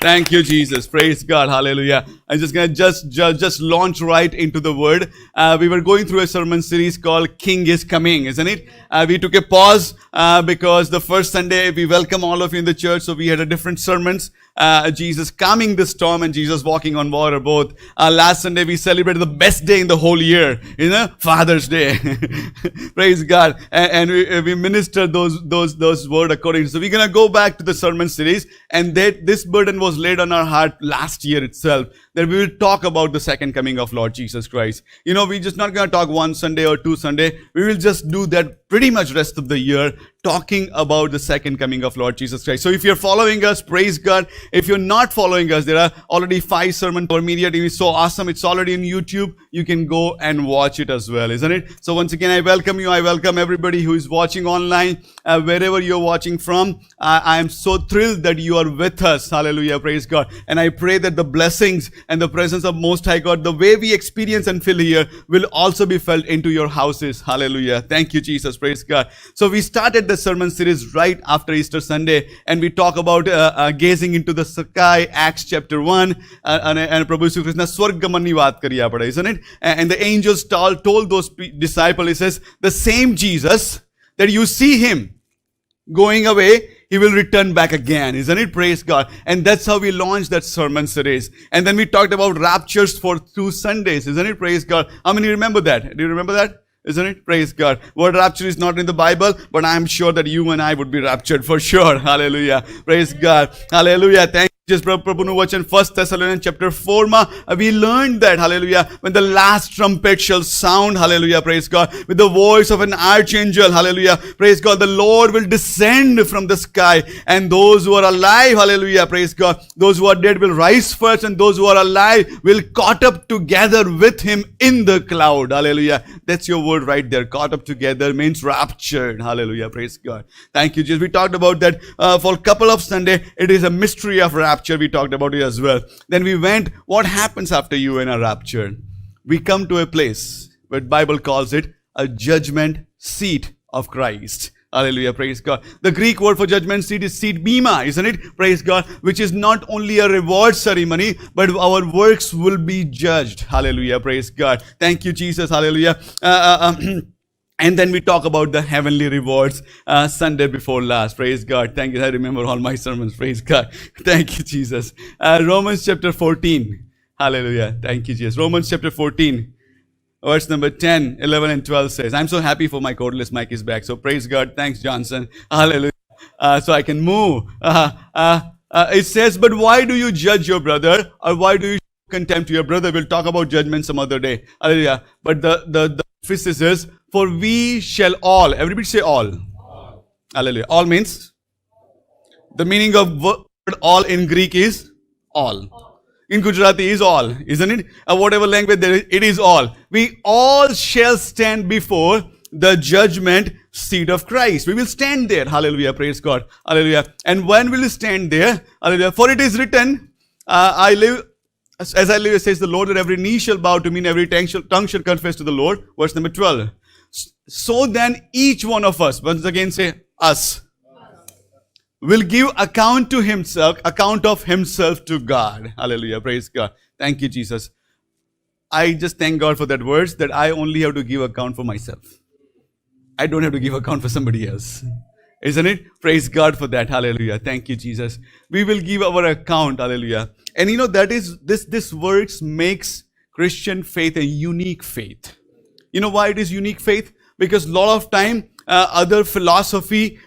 Thank you, Jesus. Praise God. Hallelujah. I'm just gonna just launch right into the word. We were going through a sermon series called King is Coming, isn't it? We took a pause because the first Sunday we welcome all of you in the church, so we had a different sermons. Jesus calming the storm and Jesus walking on water both. Last Sunday we celebrated the best day in the whole year, Father's Day. Praise God. And we ministered those words according. So we're gonna go back to the sermon series, and that this burden was laid on our heart last year itself, that we will talk about the second coming of Lord Jesus Christ. We're just not gonna talk one Sunday or two Sunday. We will just do that pretty much rest of the year, talking about the second coming of Lord Jesus Christ. So if you're following us, praise God. If you're not following us, there are already 5 sermons for Media TV. So awesome. It's already on YouTube. You can go and watch it as well, isn't it? So once again, I welcome you. I welcome everybody who is watching online, wherever you're watching from. I am so thrilled that you are with us. Hallelujah. Praise God. And I pray that the blessings and the presence of Most High God, the way we experience and feel here, will also be felt into your houses. Hallelujah. Thank you, Jesus. Praise God. So we started the sermon series right after Easter Sunday, and we talk about gazing into the sky, Acts chapter 1, and Prabhu Yesu Krishna swargamanni vaat kari aapade, isn't it? And the angels told those disciples, he says, the same Jesus that you see him going away, he will return back again, isn't it? Praise God. And that's how we launched that sermon series. And then we talked about raptures for 2 Sundays, isn't it? Praise God. How many remember that? Do you remember that? Isn't it? Praise God. Word rapture is not in the Bible, but I'm sure that you and I would be raptured for sure. Hallelujah. Praise God. Hallelujah. Thank you, Prabhu nu vachan 1 Thessalonians chapter 4 we learned that, hallelujah, when the last trumpet shall sound, hallelujah, praise God, with the voice of an archangel, hallelujah, praise God, the Lord will descend from the sky, and those who are alive, hallelujah, praise God, those who are dead will rise first, and those who are alive will caught up together with him in the cloud. Hallelujah. That's your word right there. Caught up together means raptured. Hallelujah. Praise God. Thank you, Jesus. We talked about that for a couple of Sunday. It is a mystery of rapture. We talked about it as well. Then we went, what happens after you in a rapture? We come to a place where Bible calls it a judgment seat of Christ. Hallelujah, praise God. The Greek word for judgment seat is seat bema, isn't it? Praise God. Which is not only a reward ceremony, but our works will be judged. Hallelujah, praise God. Thank you, Jesus. Hallelujah. And then we talk about the heavenly rewards Sunday before last. Praise God. Thank you. I remember all my sermons. Praise God. Thank you, Jesus. Romans chapter 14. Hallelujah. Thank you, Jesus. Romans chapter 14. Verse number 10, 11 and 12 says, I'm so happy for my cordless mic is back. So praise God. Thanks, Johnson. Hallelujah. So I can move. It says, but why do you judge your brother? Or why do you show contempt to your brother? We'll talk about judgment some other day. Hallelujah. But the emphasis is, for we shall all. Everybody say all. Hallelujah. All means, the meaning of word all in Greek is all. In Gujarati is all, isn't it? Whatever language there is, it is all. We all shall stand before the judgment seat of Christ. We will stand there. Hallelujah. Praise God. Hallelujah. And when will we stand there? Hallelujah. For it is written, I live, as I live, says the Lord, that every knee shall bow to me and every tongue shall confess to the Lord. Verse number 12. So then each one of us, once again say us, will give account of himself to God. Hallelujah. Praise God. Thank you, Jesus. I just thank God for that words, that I only have to give account for myself. I don't have to give account for somebody else. Isn't it? Praise God for that. Hallelujah. Thank you, Jesus. We will give our account. Hallelujah. And that is, this words makes Christian faith a unique faith. You know why it is unique faith? Because a lot of time, other philosophy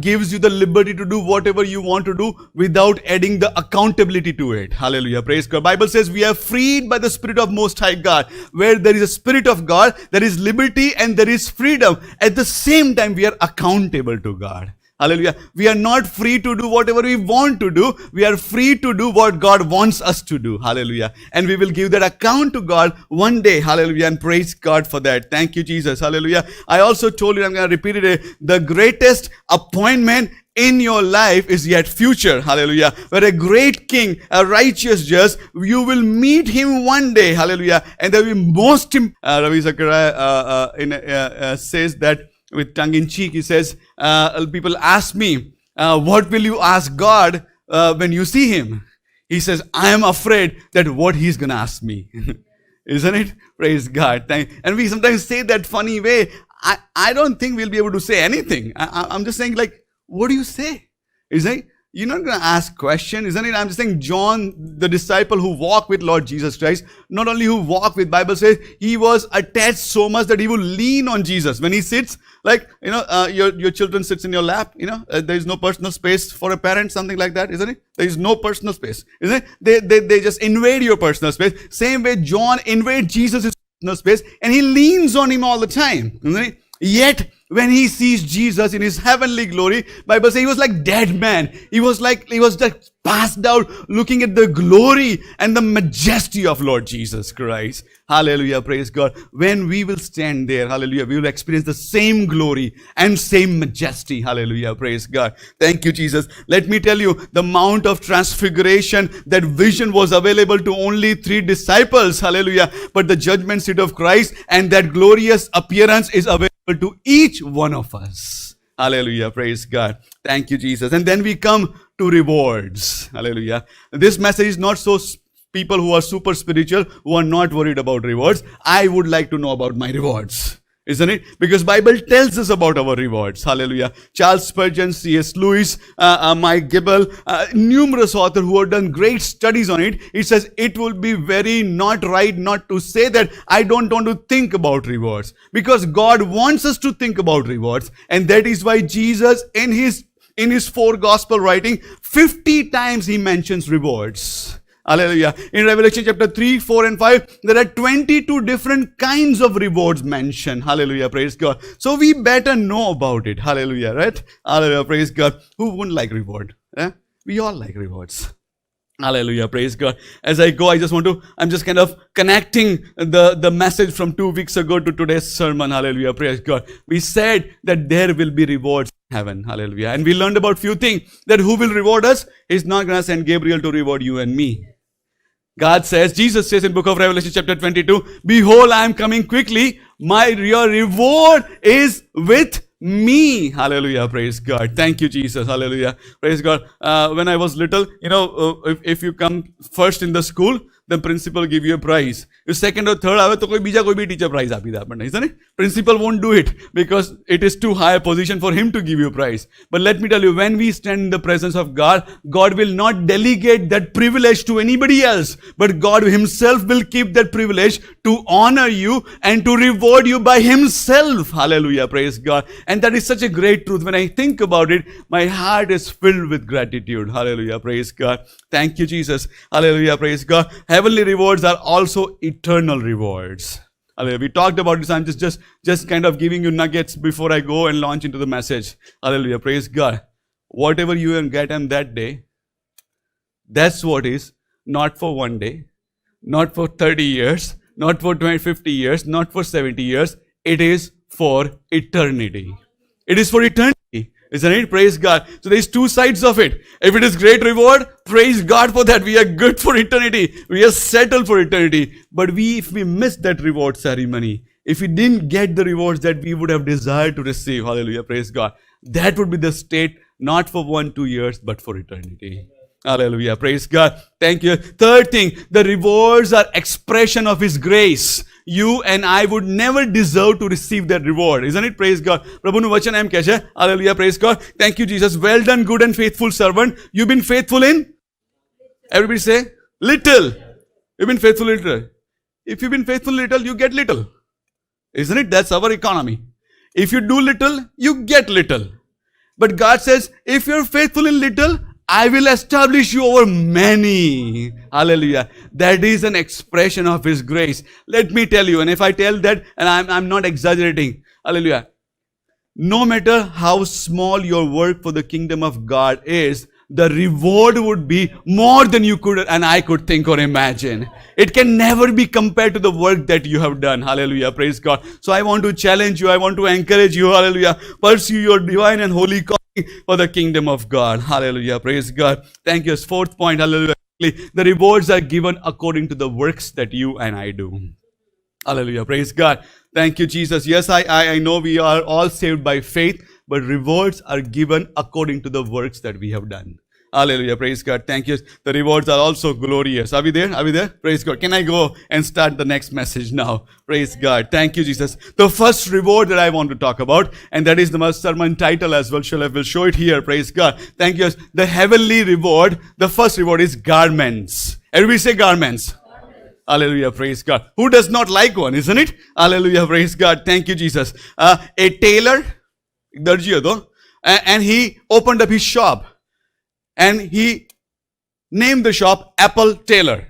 gives you the liberty to do whatever you want to do without adding the accountability to it. Hallelujah. Praise God. Bible says we are freed by the Spirit of Most High God. Where there is a Spirit of God, there is liberty and there is freedom. At the same time, we are accountable to God. Hallelujah. We are not free to do whatever we want to do. We are free to do what God wants us to do. Hallelujah. And we will give that account to God one day. Hallelujah. And praise God for that. Thank you, Jesus. Hallelujah. I also told you, I'm going to repeat it. The greatest appointment in your life is yet future. Hallelujah. Where a great king, a righteous judge, you will meet him one day. Hallelujah. And there will be most, Ravi Zachariah says that, with tongue in cheek, he says, people ask me, what will you ask God when you see him? He says, I am afraid that what he's going to ask me. Isn't it? Praise God. And we sometimes say that funny way. I don't think we'll be able to say anything. I'm just saying, like, what do you say? Isn't it? You're not going to ask question, isn't it? I'm just saying John, the disciple who walked with Lord Jesus Christ, not only who walked with, Bible says, he was attached so much that he would lean on Jesus. When he sits, like, your children sits in your lap, there is no personal space for a parent, something like that, isn't it? There is no personal space, isn't it? They just invade your personal space. Same way John invades Jesus' personal space and he leans on him all the time, isn't it? Yet, when he sees Jesus in his heavenly glory, Bible says he was like dead man. He was just passed out looking at the glory and the majesty of Lord Jesus Christ. Hallelujah, praise God. When we will stand there, hallelujah, we will experience the same glory and same majesty. Hallelujah, praise God. Thank you, Jesus. Let me tell you, the Mount of Transfiguration, that vision was available to only 3 disciples. Hallelujah. But the judgment seat of Christ and that glorious appearance is available to each one of us. Hallelujah. Praise God. Thank you, Jesus. And then we come to rewards. Hallelujah. This message is not so people who are super spiritual, who are not worried about rewards. I would like to know about my rewards. Isn't it? Because Bible tells us about our rewards. Hallelujah. Charles Spurgeon, C.S. Lewis, Mike Gibble, numerous authors who have done great studies on it. It says it will be very not right not to say that I don't want to think about rewards. Because God wants us to think about rewards. And that is why Jesus in his 4 gospel writing, 50 times he mentions rewards. Hallelujah. In Revelation chapter 3, 4 and 5, there are 22 different kinds of rewards mentioned. Hallelujah. Praise God. So we better know about it. Hallelujah. Right? Hallelujah. Praise God. Who wouldn't like reward? We all like rewards. Hallelujah. Praise God. As I go, I'm just kind of connecting the message from 2 weeks ago to today's sermon. Hallelujah. Praise God. We said that there will be rewards in heaven. Hallelujah. And we learned about few things, that who will reward us? He's not going to send Gabriel to reward you and me. God says, Jesus says in book of Revelation chapter 22, behold, I am coming quickly. Your reward is with me. Hallelujah. Praise God. Thank you, Jesus. Hallelujah. Praise God. When I was little, if you come first in the school, the principal give you a prize. If second or third, koi bhi teacher prize api da, isn't it? Principal won't do it because it is too high a position for him to give you a prize. But let me tell you, when we stand in the presence of God, God will not delegate that privilege to anybody else, but God himself will keep that privilege to honor you and to reward you by himself. Hallelujah. Praise God. And that is such a great truth. When I think about it, my heart is filled with gratitude. Hallelujah. Praise God. Thank you, Jesus. Hallelujah. Praise God. Heavenly rewards are also eternal rewards. Hallelujah. We talked about this. I'm just kind of giving you nuggets before I go and launch into the message. Hallelujah. Praise God. Whatever you can get on that day, that's what is not for one day, not for 30 years, not for 50 years, not for 70 years. It is for eternity. It is for eternity. Isn't it? Praise God. So there's 2 sides of it. If it is great reward, praise God for that. We are good for eternity. We are settled for eternity. But if we miss that reward ceremony, if we didn't get the rewards that we would have desired to receive, hallelujah, praise God, that would be the state, not for 1-2 years, but for eternity. Hallelujah. Praise God. Thank you. Third thing, the rewards are expression of His grace. You and I would never deserve to receive that reward. Isn't it? Praise God. Prabhu nu vachan em kaise? Hallelujah. Praise God. Thank you, Jesus. Well done, good and faithful servant. You've been faithful in? Everybody say, little. You've been faithful in little. If you've been faithful in little, you get little. Isn't it? That's our economy. If you do little, you get little. But God says, if you're faithful in little, I will establish you over many. Hallelujah. That is an expression of His grace. Let me tell you, and if I tell that, and I'm not exaggerating, hallelujah, no matter how small your work for the kingdom of God is, the reward would be more than you could and I could think or imagine. It can never be compared to the work that you have done. Hallelujah. Praise God. So I want to challenge you. I want to encourage you. Hallelujah. Pursue your divine and holy calling for the kingdom of God. Hallelujah. Praise God. Thank you. 4th point. Hallelujah. The rewards are given according to the works that you and I do. Hallelujah. Praise God. Thank you, Jesus. Yes, I know we are all saved by faith, but rewards are given according to the works that we have done. Hallelujah. Praise God. Thank you. The rewards are also glorious. Are we there? Are we there? Praise God. Can I go and start the next message now? Praise God. Thank you, Jesus. The first reward that I want to talk about, and that is the sermon title as well. I will show it here. Praise God. Thank you. The heavenly reward. The first reward is garments. Everybody say garments. Hallelujah, praise God. Who does not like one, isn't it? Hallelujah, praise God. Thank you, Jesus. A tailor, and he opened up his shop. And he named the shop Apple Tailor.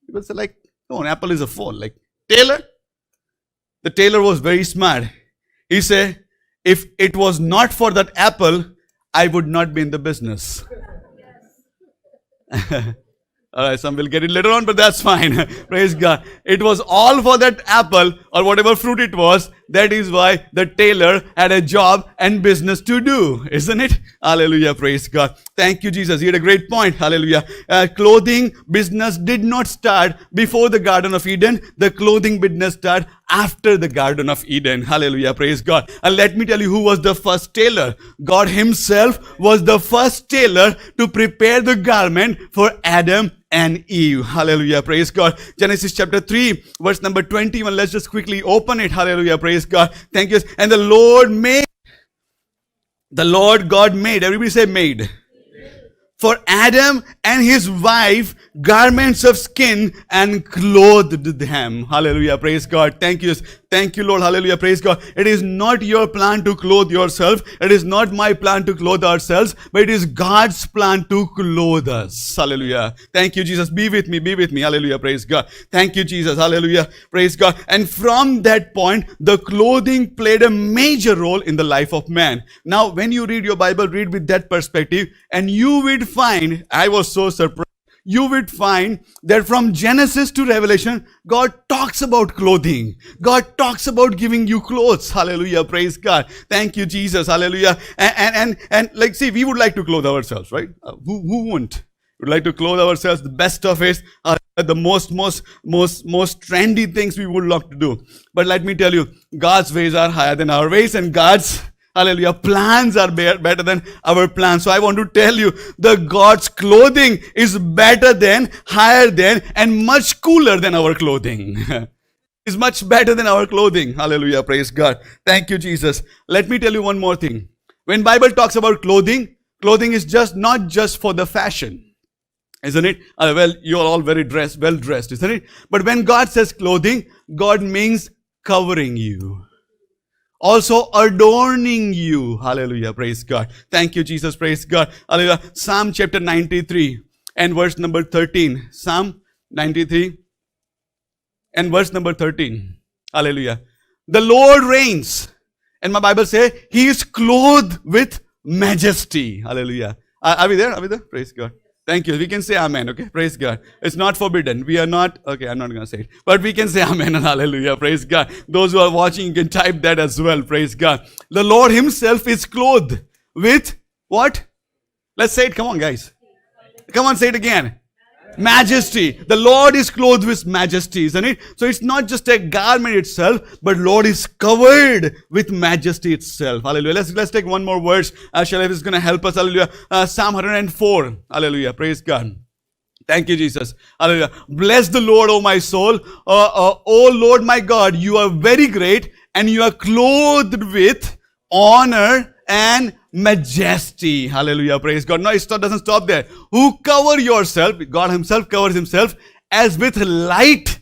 People say like, no, Apple is a phone. Like, Tailor? The tailor was very smart. He said, if it was not for that apple, I would not be in the business. All right, some will get it later on, but that's fine. Praise God. It was all for that apple or whatever fruit it was. That is why the tailor had a job and business to do, isn't it? Hallelujah. Praise God. Thank you, Jesus. He had a great point. Hallelujah. Clothing business did not start before the Garden of Eden. The clothing business started after the Garden of Eden. Hallelujah. Praise God. And let me tell you who was the first tailor. God himself was the first tailor to prepare the garment for Adam and Eve. Hallelujah. Praise God. Genesis chapter 3, verse number 21. Let's just quickly open it. Hallelujah. Praise God. Thank you. And the Lord God made. Everybody say made. For Adam and his wife garments of skin and clothed them. Hallelujah. Praise God. Thank you. Thank you, Lord. Hallelujah. Praise God. It is not your plan to clothe yourself. It is not my plan to clothe ourselves, but it is God's plan to clothe us. Hallelujah. Thank you, Jesus. Be with me. Be with me. Hallelujah. Praise God. Thank you, Jesus. Hallelujah. Praise God. And from that point, the clothing played a major role in the life of man. Now, when you read your Bible, read with that perspective, and you would find, I was so surprised, you would find that from Genesis to Revelation, God talks about clothing. God talks about giving you clothes. Hallelujah. Praise God. Thank you, Jesus. Hallelujah. And like, see, we would like to clothe ourselves, right? Who wouldn't? We would like to clothe ourselves. The best of it are the most trendy things we would love to do. But let me tell you, God's ways are higher than our ways, and God's hallelujah, plans are better than our plans. So I want to tell you, the God's clothing is better than, higher than, and much cooler than our clothing. It's much better than our clothing. Hallelujah, praise God. Thank you, Jesus. Let me tell you one more thing. When Bible talks about clothing, clothing is not just for the fashion. Isn't it? Well, you're all very well dressed, isn't it? But when God says clothing, God means covering you. Also adorning you. Hallelujah. Praise God. Thank you, Jesus. Praise God. Hallelujah. Psalm chapter 93 and verse number 13. Psalm 93 and verse number 13. Hallelujah. The Lord reigns. And my Bible says, He is clothed with majesty. Hallelujah. Are we there? Are we there? Praise God. Thank you. We can say amen, okay? Praise God. It's not forbidden. We are not, okay, I'm not going to say it. But we can say amen and hallelujah. Praise God. Those who are watching, you can type that as well. Praise God. The Lord himself is clothed with what? Let's say it. Come on, guys. Come on, say it again. Majesty. The Lord is clothed with majesty, isn't it? So it's not just a garment itself, but Lord is covered with majesty itself. Hallelujah. Let's take one more verse. Shalif is going to help us. Hallelujah. Psalm 104. Hallelujah. Praise God. Thank you, Jesus. Hallelujah. Bless the Lord, O my soul. O Lord, my God, you are very great, and you are clothed with honor and majesty. Hallelujah. Praise God. No, it doesn't stop there. Who cover yourself, God himself covers himself as with light,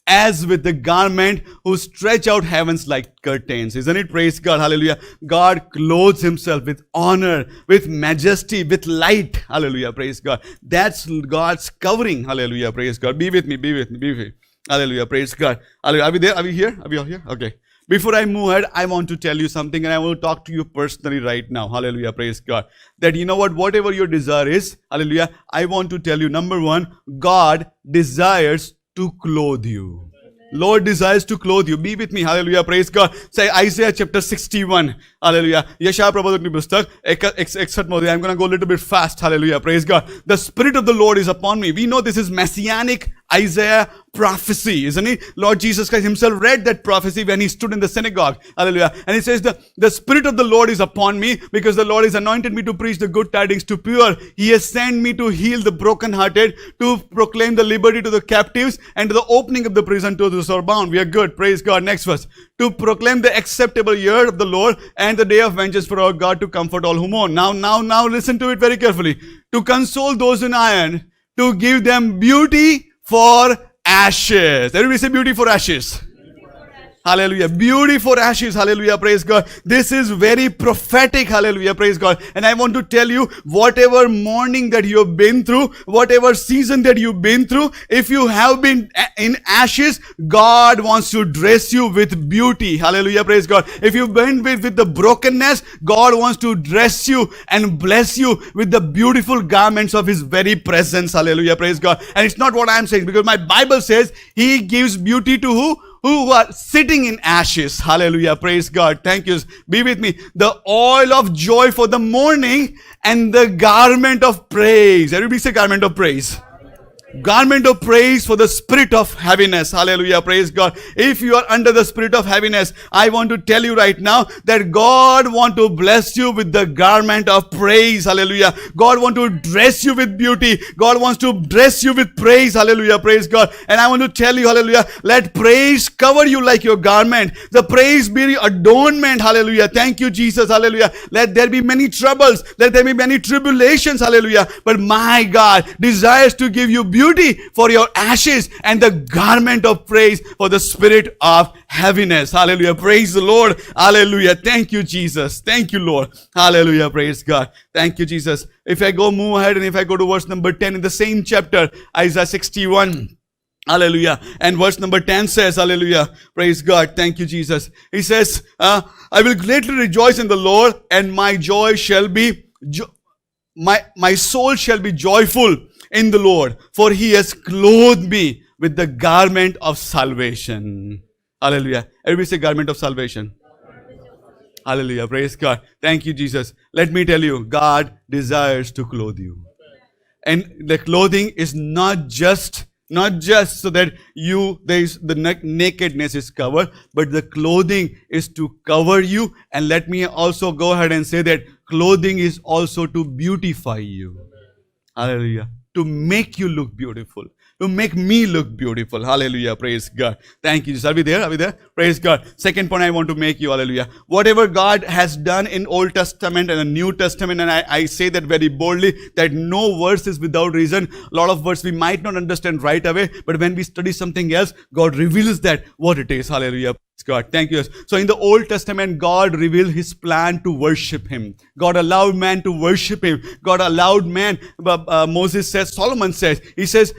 as with the garment, who stretch out heavens like curtains. Isn't it? Praise God. Hallelujah. God clothes himself with honor, with majesty, with light. Hallelujah. Praise God. That's God's covering. Hallelujah. Praise God. Be with me. Be with me. Be with me. Hallelujah. Praise God. Hallelujah. Are we there? Are we here? Are we all here? Okay. Before I move ahead, I want to tell you something, and I will talk to you personally right now. Hallelujah. Praise God. That you know what? Whatever your desire is, hallelujah, I want to tell you, number one, God desires to clothe you. Lord desires to clothe you. Be with me. Hallelujah. Praise God. Say Isaiah chapter 61. Hallelujah. Yeshaya Prabodhani Pustak. I'm going to go a little bit fast. Hallelujah. Praise God. The Spirit of the Lord is upon me. We know this is messianic Isaiah prophecy, isn't it? Lord Jesus Christ himself read that prophecy when he stood in the synagogue. Hallelujah. And he says, the Spirit of the Lord is upon me, because the Lord has anointed me to preach the good tidings to poor. He has sent me to heal the brokenhearted, to proclaim the liberty to the captives, and to the opening of the prison to those who are bound. We are good. Praise God. Next verse. To proclaim the acceptable year of the Lord and the day of vengeance for our God, to comfort all who mourn. Now listen to it very carefully. To console those in iron, to give them beauty for ashes. Everybody say beauty for ashes. Hallelujah. Beauty for ashes. Hallelujah. Praise God. This is very prophetic. Hallelujah. Praise God. And I want to tell you, whatever mourning that you have been through, whatever season that you've been through, if you have been in ashes, God wants to dress you with beauty. Hallelujah. Praise God. If you've been with the brokenness, God wants to dress you and bless you with the beautiful garments of His very presence. Hallelujah. Praise God. And it's not what I'm saying, because my Bible says He gives beauty to who? Who are sitting in ashes. Hallelujah. Praise God. Thank you. Be with me. The oil of joy for the morning and the garment of praise. Everybody say garment of praise. Garment of praise for the spirit of heaviness. Hallelujah. Praise God. If you are under the spirit of heaviness, I want to tell you right now that God wants to bless you with the garment of praise. Hallelujah. God wants to dress you with beauty. God wants to dress you with praise. Hallelujah. Praise God. And I want to tell you, hallelujah, let praise cover you like your garment. The praise be adornment. Hallelujah. Thank you, Jesus. Hallelujah. Let there be many troubles. Let there be many tribulations. Hallelujah. But my God desires to give you beauty for your ashes and the garment of praise for the spirit of heaviness. Hallelujah. Praise the Lord. Hallelujah. Thank you, Jesus. Thank you, Lord. Hallelujah. Praise God. Thank you, Jesus. If I move ahead, and if I go to verse number 10 in the same chapter, Isaiah 61. Hallelujah. And verse number 10 says, hallelujah. Praise God. Thank you, Jesus. He says, I will greatly rejoice in the Lord, and my joy shall be, my soul shall be joyful in the Lord, for He has clothed me with the garment of salvation. Hallelujah. Everybody say garment of salvation. Hallelujah. Praise God. Thank you, Jesus. Let me tell you, God desires to clothe you. And the clothing is not just so that the nakedness is covered, but the clothing is to cover you. And let me also go ahead and say that clothing is also to beautify you. Hallelujah. To make you look beautiful. To make me look beautiful. Hallelujah. Praise God. Thank you. Are we there? Are we there? Praise God. Second point I want to make you. Hallelujah. Whatever God has done in Old Testament and the New Testament, and I say that very boldly, that no verse is without reason. A lot of words we might not understand right away, but when we study something else, God reveals that what it is. Hallelujah. God, thank you. So in the Old Testament, God revealed His plan to worship Him. God allowed man to worship Him. God allowed man, Moses says, Solomon says, he says,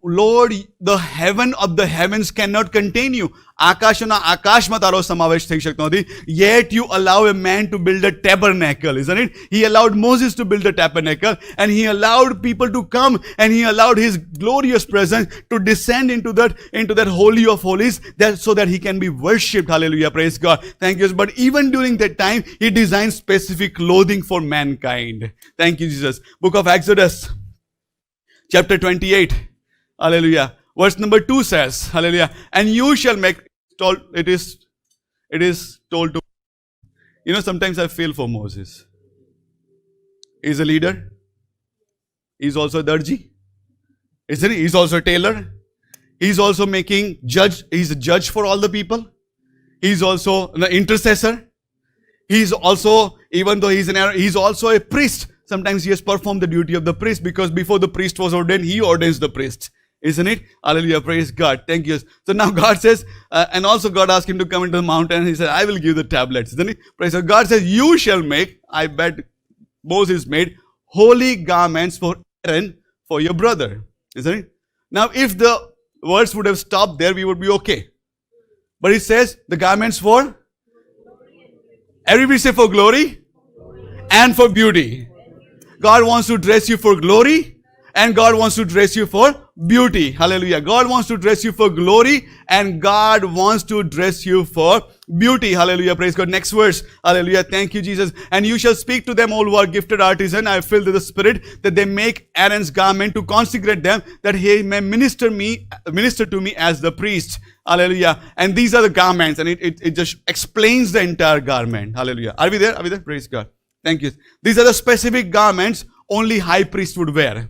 Lord, the heaven of the heavens cannot contain you. આકાશના આકાશમાં તારો સમાવેશ થઈ શકતો નથી. Yet you allow a man to build a tabernacle, isn't it? He allowed Moses to build a tabernacle, and He allowed people to come, and He allowed His glorious presence to descend into that holy of holies, so that He can be worshipped. Hallelujah. Praise God. Thank you. But even during that time, He designed specific clothing for mankind. Thank you, Jesus. Book of Exodus, chapter 28. Hallelujah. Verse number 2 says, hallelujah, and you shall make, it is told to, sometimes I feel for Moses. He's a leader. He's also a darji. Isn't he? He's also a tailor. He's also he's a judge for all the people. He's also an intercessor. He's also, even though he's also a priest. Sometimes he has performed the duty of the priest, because before the priest was ordained, he ordains the priest. Isn't it? Hallelujah. Praise God. Thank you. So now God says, and also God asked him to come into the mountain, and He said, I will give the tablets. Isn't it? Praise God. God says, you shall make, I bet Moses made, holy garments for Aaron, for your brother. Isn't it? Now, if the words would have stopped there, we would be okay. But it says, the garments for, everybody say for glory and for beauty. God wants to dress you for glory, and God wants to dress you for beauty. Hallelujah. God wants to dress you for glory, and God wants to dress you for beauty. Hallelujah. Praise God. Next verse. Hallelujah. Thank you, Jesus. And you shall speak to them all who are gifted artisan. I filled with the Spirit, that they make Aaron's garment to consecrate them, that he may minister to me as the priest. Hallelujah. And these are the garments, and it just explains the entire garment. Hallelujah. Are we there? Are we there? Praise God. Thank you. These are the specific garments only high priest would wear.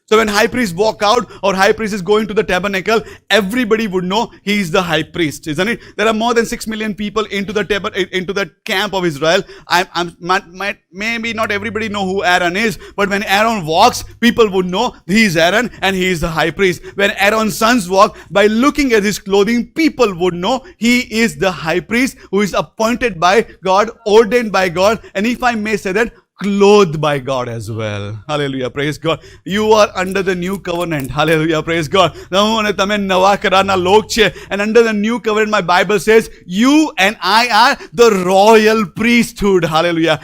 So when high priest walk out, or high priest is going to the tabernacle, everybody would know he is the high priest, isn't it? There are more than 6 million people into the camp of Israel. Maybe not everybody know who Aaron is, but when Aaron walks, people would know he is Aaron and he is the high priest. When Aaron's sons walk, by looking at his clothing, people would know he is the high priest who is appointed by God, ordained by God, and if I may say that, clothed by God as well. Hallelujah. Praise God. You are under the new covenant. Hallelujah. Praise God. And under the new covenant, my Bible says, you and I are the royal priesthood. Hallelujah.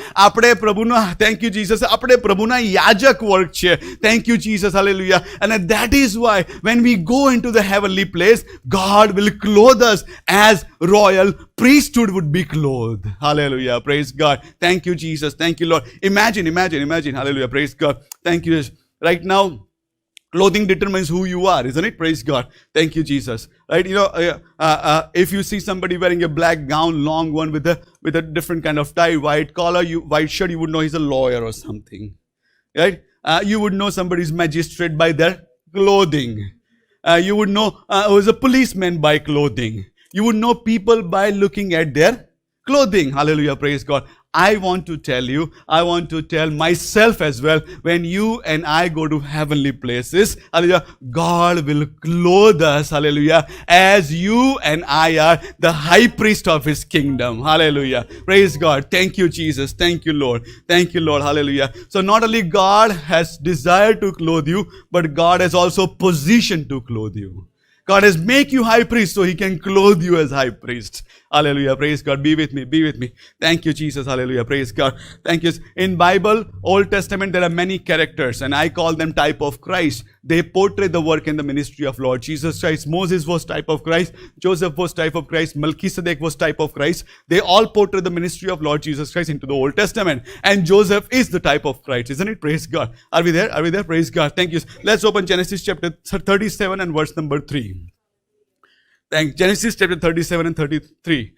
Thank you, Jesus. Yajak work. Thank you, Jesus. Hallelujah. And that is why when we go into the heavenly place, God will clothe us as royal priesthood would be clothed. Hallelujah. Praise God. Thank you, Jesus. Thank you, Lord. Imagine. Hallelujah. Praise God. Thank you. Right now, clothing determines who you are, isn't it? Praise God. Thank you, Jesus. Right? If you see somebody wearing a black gown, long one with a different kind of tie, white collar, white shirt, you would know he's a lawyer or something. Right? You would know somebody's magistrate by their clothing. You would know who's a policeman by clothing. You would know people by looking at their clothing. Hallelujah. Praise God. I want to tell myself as well, when you and I go to heavenly places, hallelujah, God will clothe us, hallelujah, as you and I are the high priest of his kingdom. Hallelujah. Praise God. Thank you, Jesus. Thank you, Lord. Thank you, Lord. Hallelujah. So not only God has desired to clothe you, but God has also positioned to clothe you. God has make you high priest so he can clothe you as high priest. Hallelujah. Praise God. Be with me. Be with me. Thank you, Jesus. Hallelujah. Praise God. Thank you. In Bible, Old Testament, there are many characters, and I call them type of Christ. They portray the work and the ministry of Lord Jesus Christ. Moses was type of Christ. Joseph was type of Christ. Melchizedek was type of Christ. They all portray the ministry of Lord Jesus Christ into the Old Testament. And Joseph is the type of Christ, isn't it? Praise God. Are we there? Are we there? Praise God. Thank you. Let's open Genesis chapter 37 and verse number 3. Genesis chapter 37 and 33.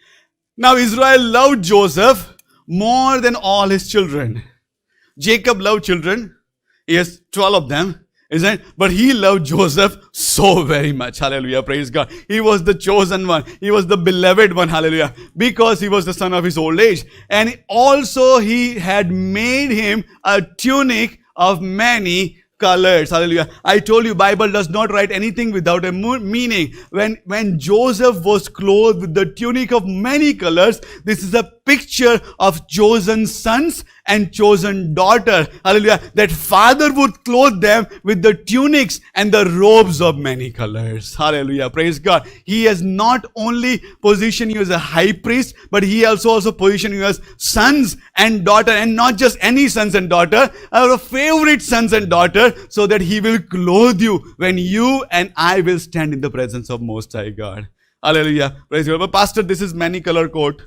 Now Israel loved Joseph more than all his children. Jacob loved children. He has 12 of them, isn't it? But he loved Joseph so very much. Hallelujah. Praise God. He was the chosen one. He was the beloved one. Hallelujah. Because he was the son of his old age. And also he had made him a tunic of many colors. Hallelujah. I told you, Bible does not write anything without a meaning. When Joseph was clothed with the tunic of many colors, this is a picture of chosen sons and chosen daughter. Hallelujah. That father would clothe them with the tunics and the robes of many colors. Hallelujah. Praise God. He has not only positioned you as a high priest, but he also positioned you as sons and daughter, and not just any sons and daughter, our favorite sons and daughter, so that he will clothe you when you and I will stand in the presence of Most High God. Hallelujah. Praise God. But Pastor, this is many color coat.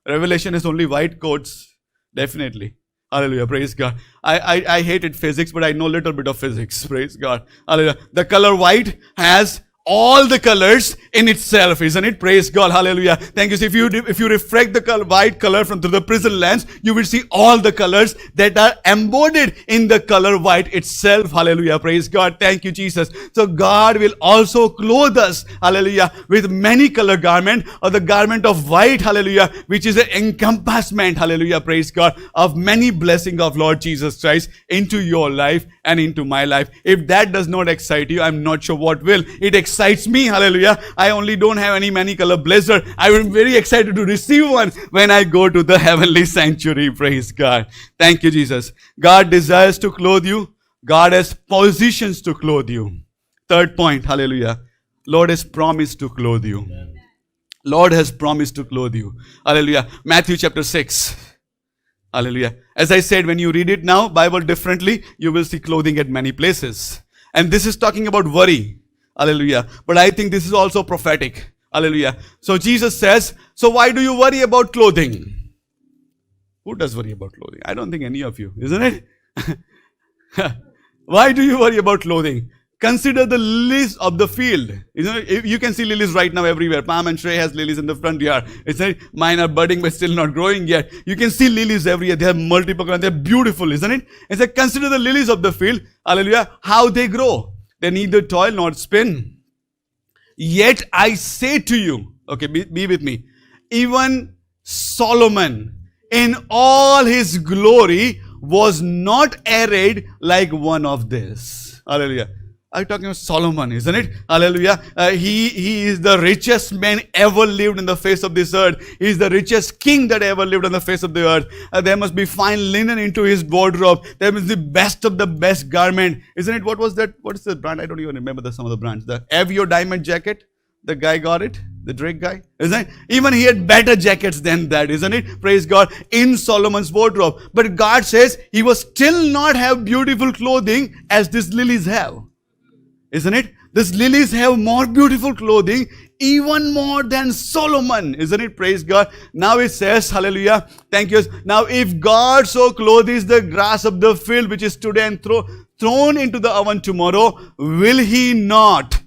Revelation is only white coats. Definitely. Hallelujah. Praise God. I hated physics, but I know a little bit of physics. Praise God. Hallelujah. The color white has all the colors in itself, isn't it? Praise God. Hallelujah. Thank you. So if you refract the white color through the prism lens, you will see all the colors that are embodied in the color white itself. Hallelujah. Praise God. Thank you, Jesus. So God will also clothe us, hallelujah, with many color garment, or the garment of white, hallelujah, which is an encompassment, hallelujah, praise God, of many blessings of Lord Jesus Christ into your life and into my life. If that does not excite you, I'm not sure what will. It excites me. Hallelujah. I only don't have any many color blazer. I am very excited to receive one when I go to the heavenly sanctuary. Praise God. Thank you, Jesus. God desires to clothe you. God has positions to clothe you. Third point. Hallelujah. Lord has promised to clothe you. Lord has promised to clothe you. Hallelujah. Matthew chapter 6. Hallelujah. As I said, when you read it now, Bible differently, you will see clothing at many places. And this is talking about worry. Hallelujah. But I think this is also prophetic. Hallelujah. So Jesus says, so why do you worry about clothing? Who does worry about clothing? I don't think any of you, isn't it? Why do you worry about clothing? Consider the lilies of the field. You can see lilies right now everywhere. Palm and Shrey has lilies in the front yard. It's like mine are budding but still not growing yet. You can see lilies everywhere. They have multiple colors. They're beautiful, isn't it? It's like consider the lilies of the field. Hallelujah. How they grow. They neither toil nor spin. Yet I say to you, okay, be with me. Even Solomon in all his glory was not arrayed like one of this. Hallelujah. I'm talking about Solomon, isn't it? Hallelujah. He is the richest man ever lived in the face of this earth. He is the richest king that ever lived on the face of the earth. There must be fine linen into his wardrobe. There must be the best of the best garment. Isn't it? What was that? What is the brand? I don't even remember some of the brands. The Avio diamond jacket. The guy got it. The Drake guy. Isn't it? Even he had better jackets than that. Isn't it? Praise God. In Solomon's wardrobe. But God says he will still not have beautiful clothing as these lilies have. Isn't it? These lilies have more beautiful clothing, even more than Solomon. Isn't it? Praise God. Now it says, hallelujah. Thank you. Now if God so clothes the grass of the field, which is today and thrown into the oven tomorrow, will he not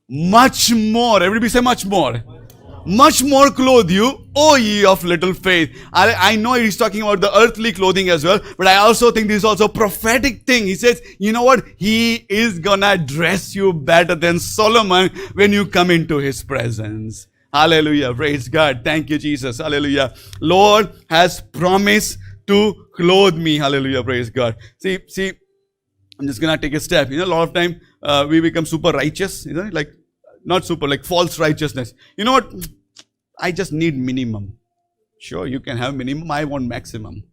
much more, everybody say much more clothe you, O ye of little faith. I know he's talking about the earthly clothing as well, but I also think this is also a prophetic thing. He says, you know what? He is gonna dress you better than Solomon when you come into his presence. Hallelujah. Praise God. Thank you, Jesus. Hallelujah. Lord has promised to clothe me. Hallelujah. Praise God. See, I'm just gonna take a step. A lot of time we become super righteous, isn't it? Like, not super, like false righteousness. You know what? I just need minimum. Sure, you can have minimum. I want maximum.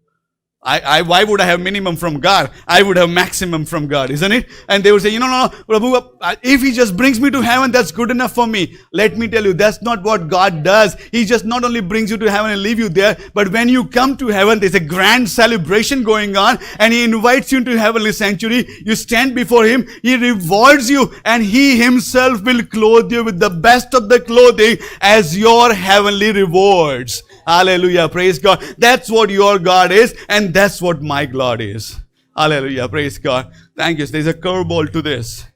Why would I have minimum from God? I would have maximum from God, isn't it? And they would say, no, Prabhu, if he just brings me to heaven, that's good enough for me. Let me tell you, that's not what God does. He just not only brings you to heaven and leave you there, but when you come to heaven, there's a grand celebration going on, and he invites you into heavenly sanctuary. You stand before him, he rewards you, and he himself will clothe you with the best of the clothing as your heavenly rewards. Hallelujah. Praise God. That's what your God is, and that's what my God is. Hallelujah. Praise God. Thank you. There's a curveball to this.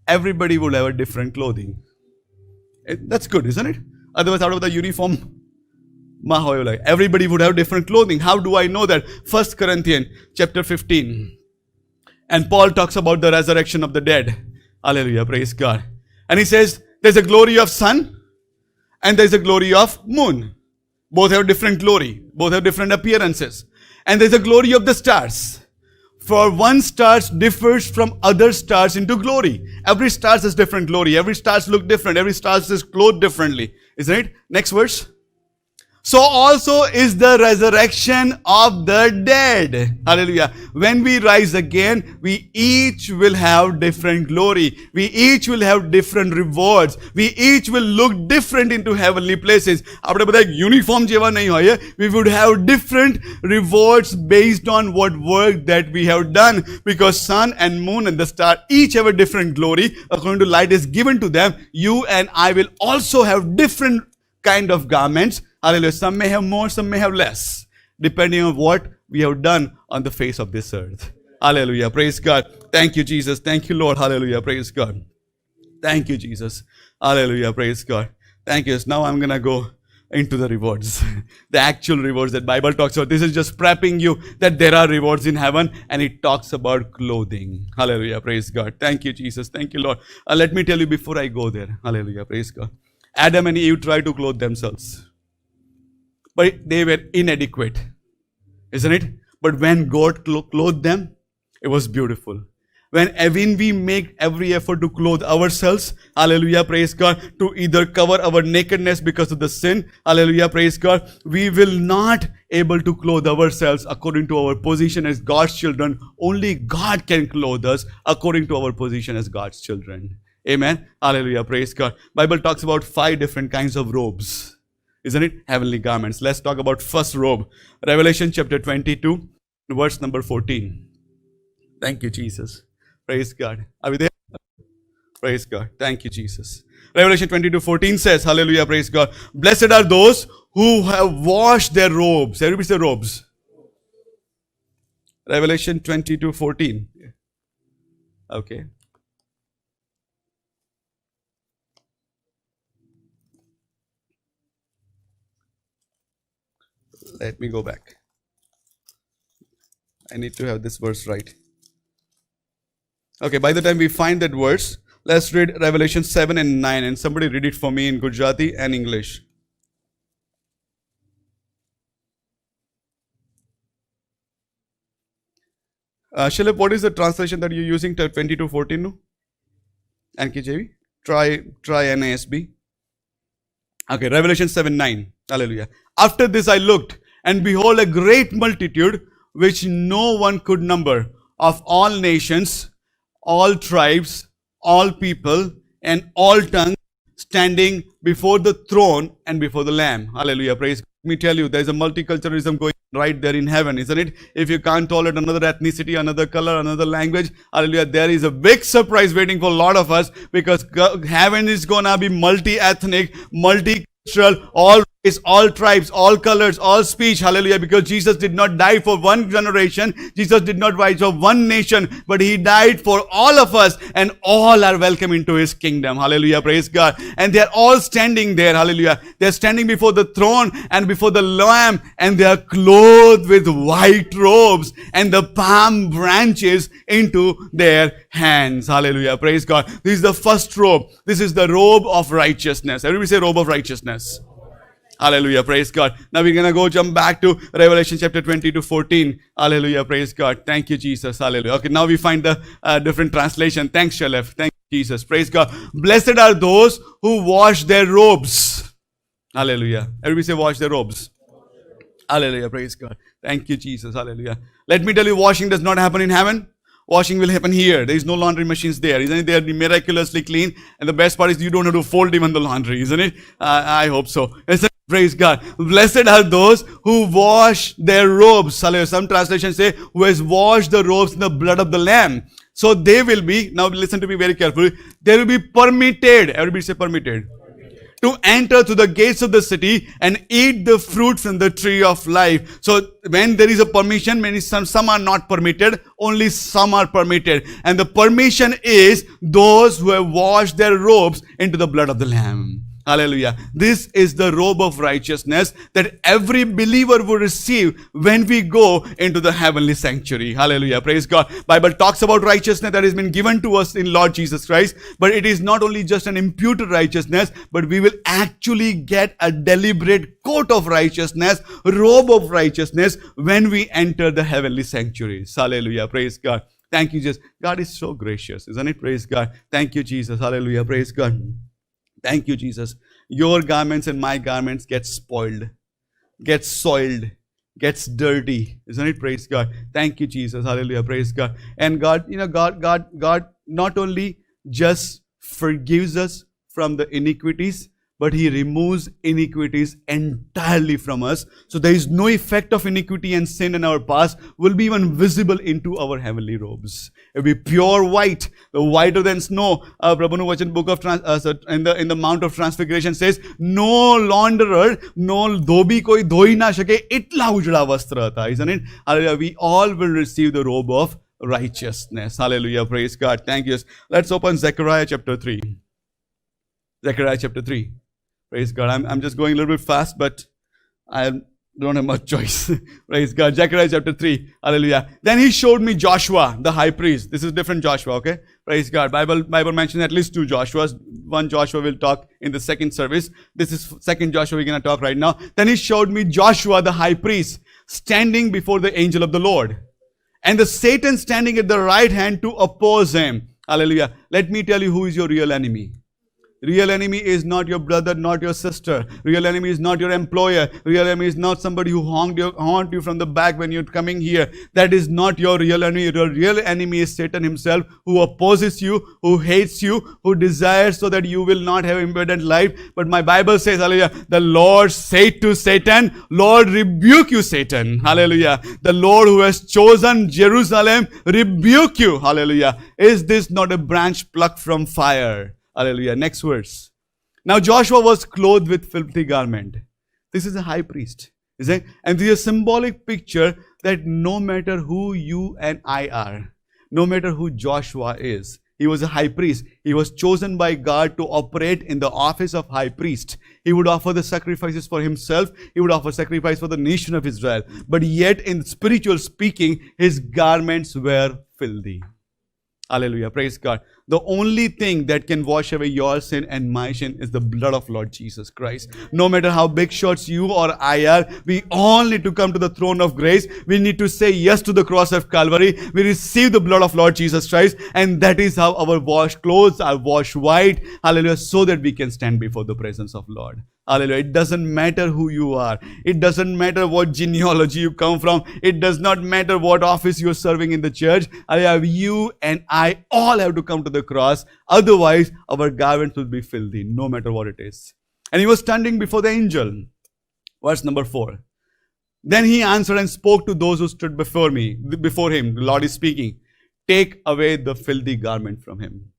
Everybody will have a different clothing. That's good, isn't it? Otherwise, out of the uniform, everybody would have different clothing. How do I know that? 1 Corinthians chapter 15. And Paul talks about the resurrection of the dead. Hallelujah. Praise God. And he says, there's a glory of sun and there's a glory of moon. Both have different glory. Both have different appearances. And there's a glory of the stars. For one star differs from other stars into glory. Every star has different glory. Every star looks different. Every star is clothed differently. Isn't it? Next verse. So also is the resurrection of the dead. Hallelujah. When we rise again, we each will have different glory. We each will have different rewards. We each will look different into heavenly places. Uniform we would have different rewards based on what work that we have done. Because sun and moon and the star each have a different glory. According to light is given to them. You and I will also have different kind of garments. Hallelujah. Some may have more, some may have less, depending on what we have done on the face of this earth. Hallelujah. Praise God. Thank you, Jesus. Thank you, Lord. Hallelujah. Praise God. Thank you, Jesus. Hallelujah. Praise God. Thank you. Now I'm going to go into the rewards. The actual rewards that Bible talks about. This is just prepping you that there are rewards in heaven, and it talks about clothing. Hallelujah. Praise God. Thank you, Jesus. Thank you, Lord. Let me tell you before I go there. Hallelujah. Praise God. Adam and Eve tried to clothe themselves, but they were inadequate, isn't it? But when God clothed them, it was beautiful. When we make every effort to clothe ourselves, hallelujah, praise God, to either cover our nakedness because of the sin, hallelujah, praise God, we will not able to clothe ourselves according to our position as God's children. Only God can clothe us according to our position as God's children. Amen. Hallelujah. Praise God. Bible talks about 5 different kinds of robes. Isn't it? Heavenly garments. Let's talk about first robe. Revelation chapter 22, verse number 14. Thank you, Jesus. Praise God. Are we there? Praise God. Thank you, Jesus. Revelation 22:14 says, hallelujah, praise God. Blessed are those who have washed their robes. Everybody say robes. Revelation 22:14. Okay. Let me go back. I need to have this verse right. Okay, by the time we find that verse, let's read Revelation 7 and 9. And somebody read it for me in Gujarati and English. Shalip, what is the translation that you're using till 22:14? No? NKJV? Try NASB. Okay, Revelation 7:9. Hallelujah. After this I looked, and behold, a great multitude, which no one could number, of all nations, all tribes, all people, and all tongues, standing before the throne and before the Lamb. Hallelujah. Praise God. Let me tell you, there's a multiculturalism going right there in heaven, isn't it? If you can't tolerate another ethnicity, another color, another language, hallelujah, there is a big surprise waiting for a lot of us, because heaven is gonna be multi-ethnic, multicultural, all race, all tribes, all colors, all speech, hallelujah, because Jesus did not die for one generation, Jesus did not die for one nation, but He died for all of us, and all are welcome into His kingdom, hallelujah, praise God. And they are all standing there, hallelujah, they are standing before the throne and before the Lamb, and they are clothed with white robes and the palm branches into their hands, hallelujah, praise God. This is the first robe. This is the robe of righteousness. Everybody say robe of righteousness. Hallelujah, praise God. Now we're going to jump back to Revelation chapter 20-14. Hallelujah, praise God. Thank you, Jesus. Hallelujah. Okay, now we find the different translation. Thanks, Shalef. Thank you, Jesus. Praise God. Blessed are those who wash their robes. Hallelujah. Everybody say wash their robes. Hallelujah, praise God. Thank you, Jesus. Hallelujah. Let me tell you, washing does not happen in heaven. Washing will happen here. There is no laundry machines there. Isn't it? They are miraculously clean. And the best part is you don't have to fold even the laundry. Isn't it? I hope so. Praise God. Blessed are those who wash their robes. Some translations say, who has washed the robes in the blood of the Lamb. So they will be, now listen to me very carefully, they will be permitted. Everybody say permitted. To enter to the gates of the city and eat the fruit from the tree of life. So when there is a permission, many some are not permitted, only some are permitted. And the permission is those who have washed their robes into the blood of the Lamb. Hallelujah. This is the robe of righteousness that every believer will receive when we go into the heavenly sanctuary. Hallelujah. Praise God. Bible talks about righteousness that has been given to us in Lord Jesus Christ. But it is not only just an imputed righteousness, but we will actually get a deliberate coat of righteousness, robe of righteousness when we enter the heavenly sanctuaries. Hallelujah. Praise God. Thank you, Jesus. God is so gracious, isn't it? Praise God. Thank you, Jesus. Hallelujah. Praise God. Thank you, Jesus. Your garments and my garments get spoiled, get soiled, gets dirty. Isn't it? Praise God. Thank you, Jesus. Hallelujah. Praise God. And God, God not only just forgives us from the iniquities, but He removes iniquities entirely from us. So there is no effect of iniquity and sin in our past will be even visible into our heavenly robes. It will be pure white, whiter than snow. Prabhupada Vachan book of in the Mount of Transfiguration says, no launderer, no dhobi koi dhoi na shake, itla ujda vastra tha. Isn't it? Hallelujah. We all will receive the robe of righteousness. Hallelujah. Praise God. Thank you. Let's open Zechariah chapter 3. Zechariah chapter 3. Praise God. I'm just going a little bit fast, but I don't have much choice. Praise God. Zechariah chapter 3. Hallelujah. Then He showed me Joshua, the high priest. This is different Joshua, okay? Praise God. Bible mentions at least two Joshuas. One Joshua will talk in the second service. This is second Joshua we're going to talk right now. Then He showed me Joshua, the high priest, standing before the angel of the Lord. And the Satan standing at the right hand to oppose him. Hallelujah. Let me tell you who is your real enemy. Real enemy is not your brother, not your sister. Real enemy is not your employer. Real enemy is not somebody who haunt you from the back when you're coming here. That is not your real enemy. Your real enemy is Satan himself, who opposes you, who hates you, who desires so that you will not have abundant life. But my Bible says, hallelujah, the Lord said to Satan, Lord, rebuke you, Satan. Hallelujah. The Lord who has chosen Jerusalem, rebuke you. Hallelujah. Is this not a branch plucked from fire? Hallelujah. Next verse. Now Joshua was clothed with filthy garment. This is a high priest. Isn't it? And this is a symbolic picture that no matter who you and I are, no matter who Joshua is, he was a high priest. He was chosen by God to operate in the office of high priest. He would offer the sacrifices for himself. He would offer sacrifice for the nation of Israel. But yet in spiritual speaking, his garments were filthy. Hallelujah. Praise God. The only thing that can wash away your sin and my sin is the blood of Lord Jesus Christ. No matter how big shots you or I are, we all need to come to the throne of grace. We need to say yes to the cross of Calvary. We receive the blood of Lord Jesus Christ, and that is how our washed clothes are washed white. Hallelujah. So that we can stand before the presence of Lord. Hallelujah. It doesn't matter who you are. It doesn't matter what genealogy you come from. It does not matter what office you're serving in the church. Hallelujah. You and I all have to come to the cross. Otherwise, our garments will be filthy, no matter what it is. And he was standing before the angel. Verse number 4. Then he answered and spoke to those who stood before him. The Lord is speaking. Take away the filthy garment from him.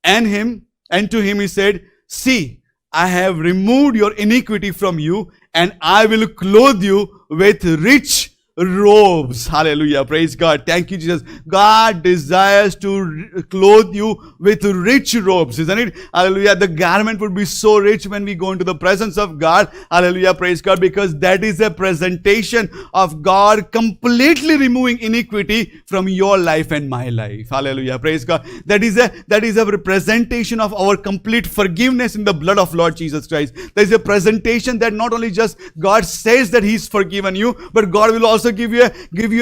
And to him he said, see, I have removed your iniquity from you, and I will clothe you with rich robes. Hallelujah. Praise God. Thank you, Jesus. God desires to clothe you with rich robes, isn't it? Hallelujah. The garment would be so rich when we go into the presence of God. Hallelujah. Praise God. Because that is a presentation of God completely removing iniquity from your life and my life. Hallelujah. Praise God. That is a representation of our complete forgiveness in the blood of Lord Jesus Christ. There is a presentation that not only just God says that He's forgiven you, but God will also give you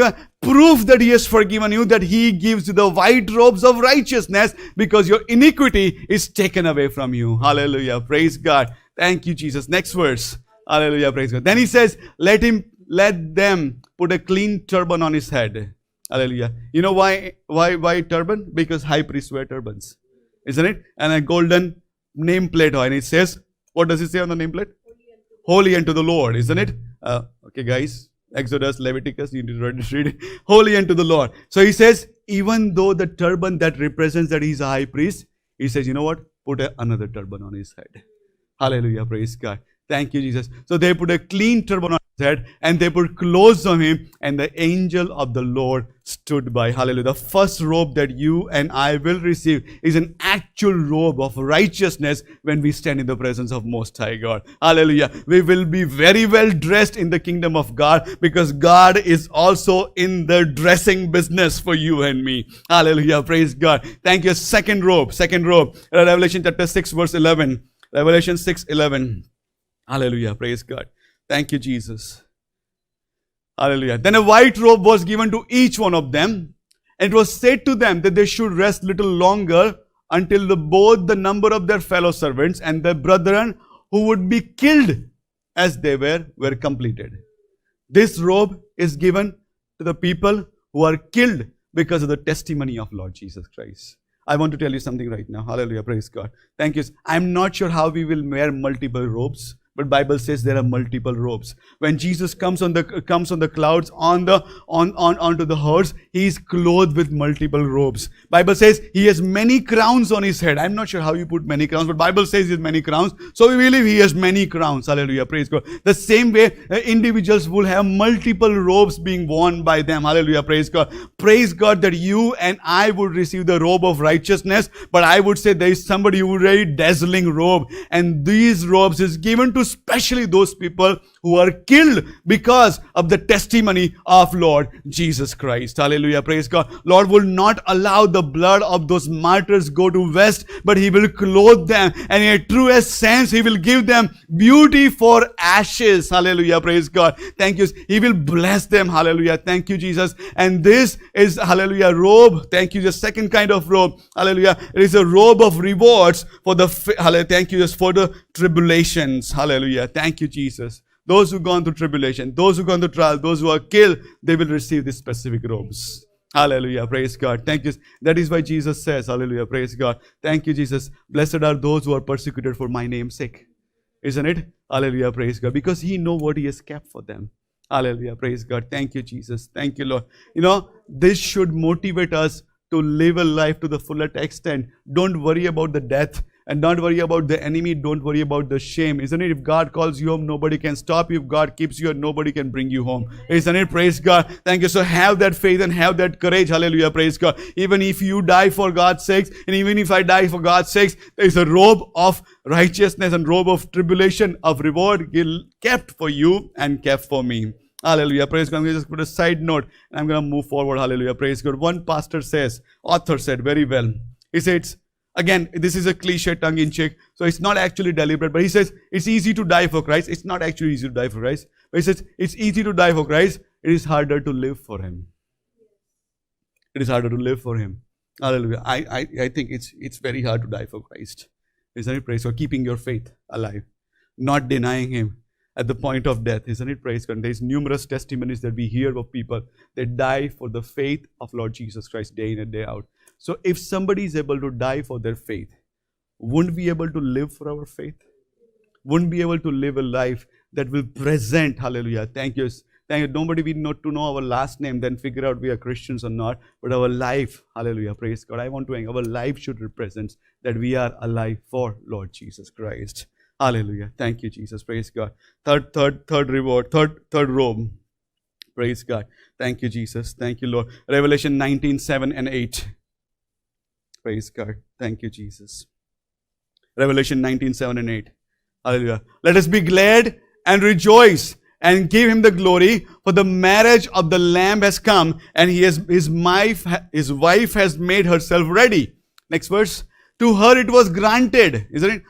a proof that He has forgiven you, that He gives you the white robes of righteousness because your iniquity is taken away from you. Hallelujah. Praise God. Thank you, Jesus. Next verse. Hallelujah. Praise God. Then he says, let them put a clean turban on his head. Hallelujah. You know why turban? Because high priests wear turbans. Isn't it? And a golden nameplate. And it says, what does it say on the nameplate? Holy unto the Lord. Isn't it? Okay, guys. Exodus, Leviticus, you need to read it. Holy unto the Lord. So he says, even though the turban that represents that he's a high priest, he says, you know what? Put another turban on his head. Hallelujah. Praise God. Thank you, Jesus. So they put a clean turban on his head and they put clothes on him, and the angel of the Lord stood by. Hallelujah. The first robe that you and I will receive is an actual robe of righteousness when we stand in the presence of Most High God. Hallelujah. We will be very well dressed in the kingdom of God because God is also in the dressing business for you and me. Hallelujah. Praise God. Thank you. Second robe. Revelation chapter 6 verse 11. Revelation 6:11. Hallelujah. Praise God. Thank you, Jesus. Hallelujah. Then a white robe was given to each one of them. And it was said to them that they should rest little longer until both the number of their fellow servants and their brethren who would be killed as they were completed. This robe is given to the people who are killed because of the testimony of Lord Jesus Christ. I want to tell you something right now. Hallelujah. Praise God. Thank you. I'm not sure how we will wear multiple robes. But Bible says there are multiple robes. When Jesus comes on the clouds onto the horse, he is clothed with multiple robes. Bible says he has many crowns on his head. I'm not sure how you put many crowns, but Bible says he has many crowns. So we believe he has many crowns. Hallelujah. Praise God. The same way individuals will have multiple robes being worn by them. Hallelujah. Praise God. Praise God that you and I would receive the robe of righteousness. But I would say there is somebody who wear a dazzling robe. And these robes is given to to especially those people who are killed because of the testimony of Lord Jesus Christ. Hallelujah. Praise God. Lord will not allow the blood of those martyrs go to waste, but He will clothe them, and in a truest sense He will give them beauty for ashes. Hallelujah. Praise God. Thank you. He will bless them. Hallelujah. Thank you, Jesus. And this is, hallelujah, robe. Thank you. The second kind of robe. Hallelujah. It is a robe of rewards for the, hallelujah. Thank you, just for the tribulations. Hallelujah. Thank you, Jesus. Those who gone through tribulation, those who gone through trial, those who are killed, they will receive these specific robes. Hallelujah. Praise God. Thank you. That is why Jesus says, hallelujah. Praise God. Thank you, Jesus. Blessed are those who are persecuted for my name's sake. Isn't it? Hallelujah. Praise God. Because He knows what He has kept for them. Hallelujah. Praise God. Thank you, Jesus. Thank you, Lord. You know, this should motivate us to live a life to the fullest extent. Don't worry about the death. And don't worry about the enemy. Don't worry about the shame. Isn't it? If God calls you home, nobody can stop you. If God keeps you, nobody can bring you home. Isn't it? Praise God. Thank you. So have that faith and have that courage. Hallelujah. Praise God. Even if you die for God's sakes, and even if I die for God's sakes, there is a robe of righteousness and robe of tribulation, of reward kept for you and kept for me. Hallelujah. Praise God. I'm going to just put a side note and I'm going to move forward. Hallelujah. Praise God. One pastor says, author said very well. He says, again, this is a cliche, tongue-in-cheek, so it's not actually deliberate, but he says, it's easy to die for Christ. It's not actually easy to die for Christ. But he says, it's easy to die for Christ. It is harder to live for Him. It is harder to live for Him. Hallelujah. I think it's very hard to die for Christ. Isn't it? Praise God. Keeping your faith alive. Not denying Him at the point of death. Isn't it? Praise God. There's numerous testimonies that we hear of people that die for the faith of Lord Jesus Christ day in and day out. So if somebody is able to die for their faith, wouldn't we be able to live for our faith? Wouldn't be able to live a life that will present, hallelujah, thank you. Thank you. Nobody we know to know our last name, then figure out we are Christians or not. But our life, hallelujah, praise God. I want to, our life should represent that we are alive for Lord Jesus Christ. Hallelujah. Thank you, Jesus. Praise God. Third reward, third robe. Praise God. Thank you, Jesus. Thank you, Lord. Revelation 19:7 and 8. Praise God. Thank you, Jesus. Revelation 19:7 and 8. Hallelujah. Let us be glad and rejoice and give Him the glory, for the marriage of the Lamb has come, and his wife has made herself ready. Next verse. To her it was granted, isn't it?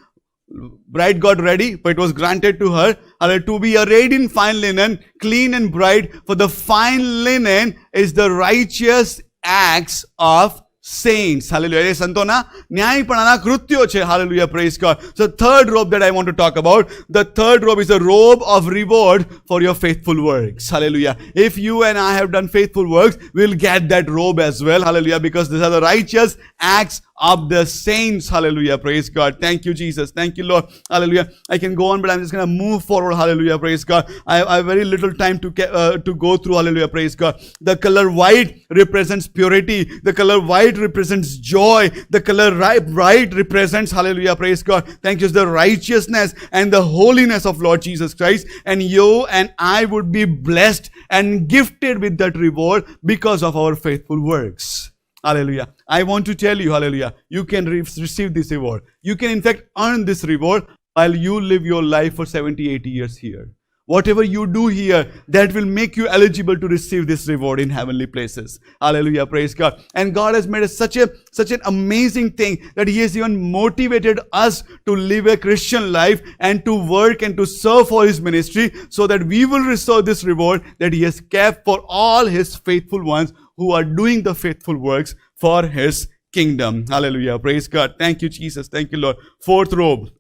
Bride got ready, but it was granted to her, to be arrayed in fine linen, clean and bright, for the fine linen is the righteous acts of saints. Hallelujah. Santona, न्यायपणाना कृत्यो छे. Hallelujah. Praise God. So third robe that I want to talk about, the third robe is a robe of reward for your faithful works. Hallelujah. If you and I have done faithful works, we'll get that robe as well. Hallelujah. Because these are the righteous acts of the saints. Hallelujah. Praise God. Thank you, Jesus. Thank you, Lord. Hallelujah. I can go on, but I'm just going to move forward. Hallelujah. Praise God. I have very little time to go through. Hallelujah. Praise God. The color white represents purity. The color white represents joy. The color bright represents, hallelujah, praise God. Thank you, the righteousness and the holiness of Lord Jesus Christ. And you and I would be blessed and gifted with that reward because of our faithful works. Hallelujah. I want to tell you, hallelujah, you can receive this reward. You can in fact earn this reward while you live your life for 70, 80 years here. Whatever you do here, that will make you eligible to receive this reward in heavenly places. Hallelujah. Praise God. And God has made it such an amazing thing that He has even motivated us to live a Christian life and to work and to serve for His ministry so that we will receive this reward that He has kept for all His faithful ones who are doing the faithful works for His kingdom. Hallelujah. Praise God. Thank you, Jesus. Thank you, Lord. Fourth robe.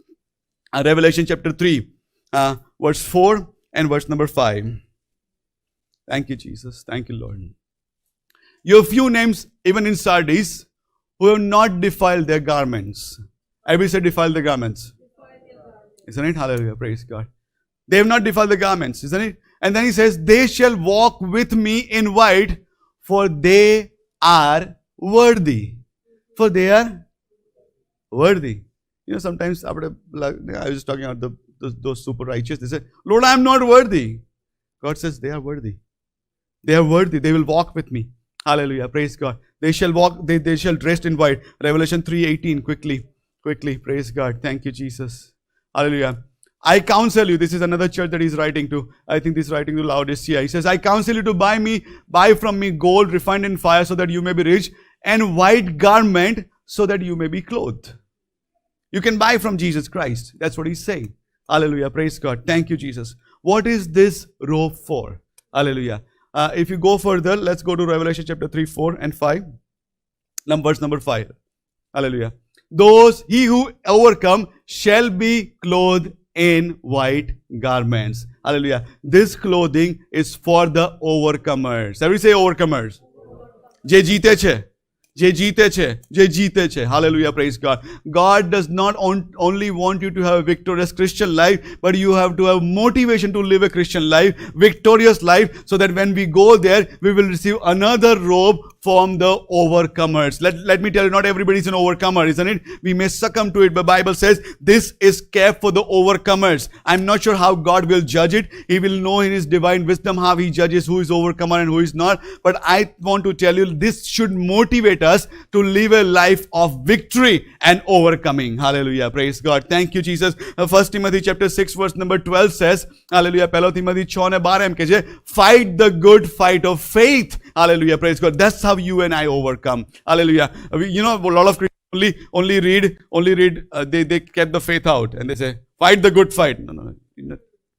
Revelation chapter 3, verse 4 and verse number 5. Thank you, Jesus. Thank you, Lord. You have few names, even in Sardis, who have not defiled their garments. Everybody say defiled the garments. Isn't it? Hallelujah. Praise God. They have not defiled the garments. Isn't it? And then He says, they shall walk with me in white, for they are worthy. For they are worthy. You know, sometimes I was talking about those super righteous. They say, Lord, I am not worthy. God says they are worthy. They are worthy. They will walk with me. Hallelujah. Praise God. They shall walk. They shall dress in white. Revelation 3:18. Quickly. Praise God. Thank you, Jesus. Hallelujah. I counsel you. This is another church that he's writing to. I think he's writing to Laodicea. He says, I counsel you to buy from me gold refined in fire so that you may be rich, and white garment so that you may be clothed. You can buy from Jesus Christ. That's what he's saying. Hallelujah. Praise God. Thank you, Jesus. What is this robe for? Hallelujah. If you go further, let's go to Revelation chapter 3, 4 and 5. Verse number 5. Hallelujah. He who overcome shall be clothed in white garments. Hallelujah. This clothing is for the overcomers. Everybody say overcomers. Je jeete che. Je jeete che. Je jeete che. Hallelujah. Praise God. God does not only want you to have a victorious Christian life, but you have to have motivation to live a Christian life, victorious life, so that when we go there, we will receive another robe from the overcomers. Let me tell you, not everybody is an overcomer, isn't it? We may succumb to it, but Bible says this is kept for the overcomers. I'm not sure how God will judge it. He will know in His divine wisdom how He judges who is overcomer and who is not. But I want to tell you, this should motivate us to live a life of victory and overcoming. Hallelujah. Praise God. Thank you, Jesus. 1 Timothy chapter 6 verse number 12 says, Hallelujah. 1 Timothy 6:12 fight the good fight of faith. Hallelujah. Praise God. That's how you and I overcome. Hallelujah. A lot of Christians only read, they kept the faith out and they say, fight the good fight. No.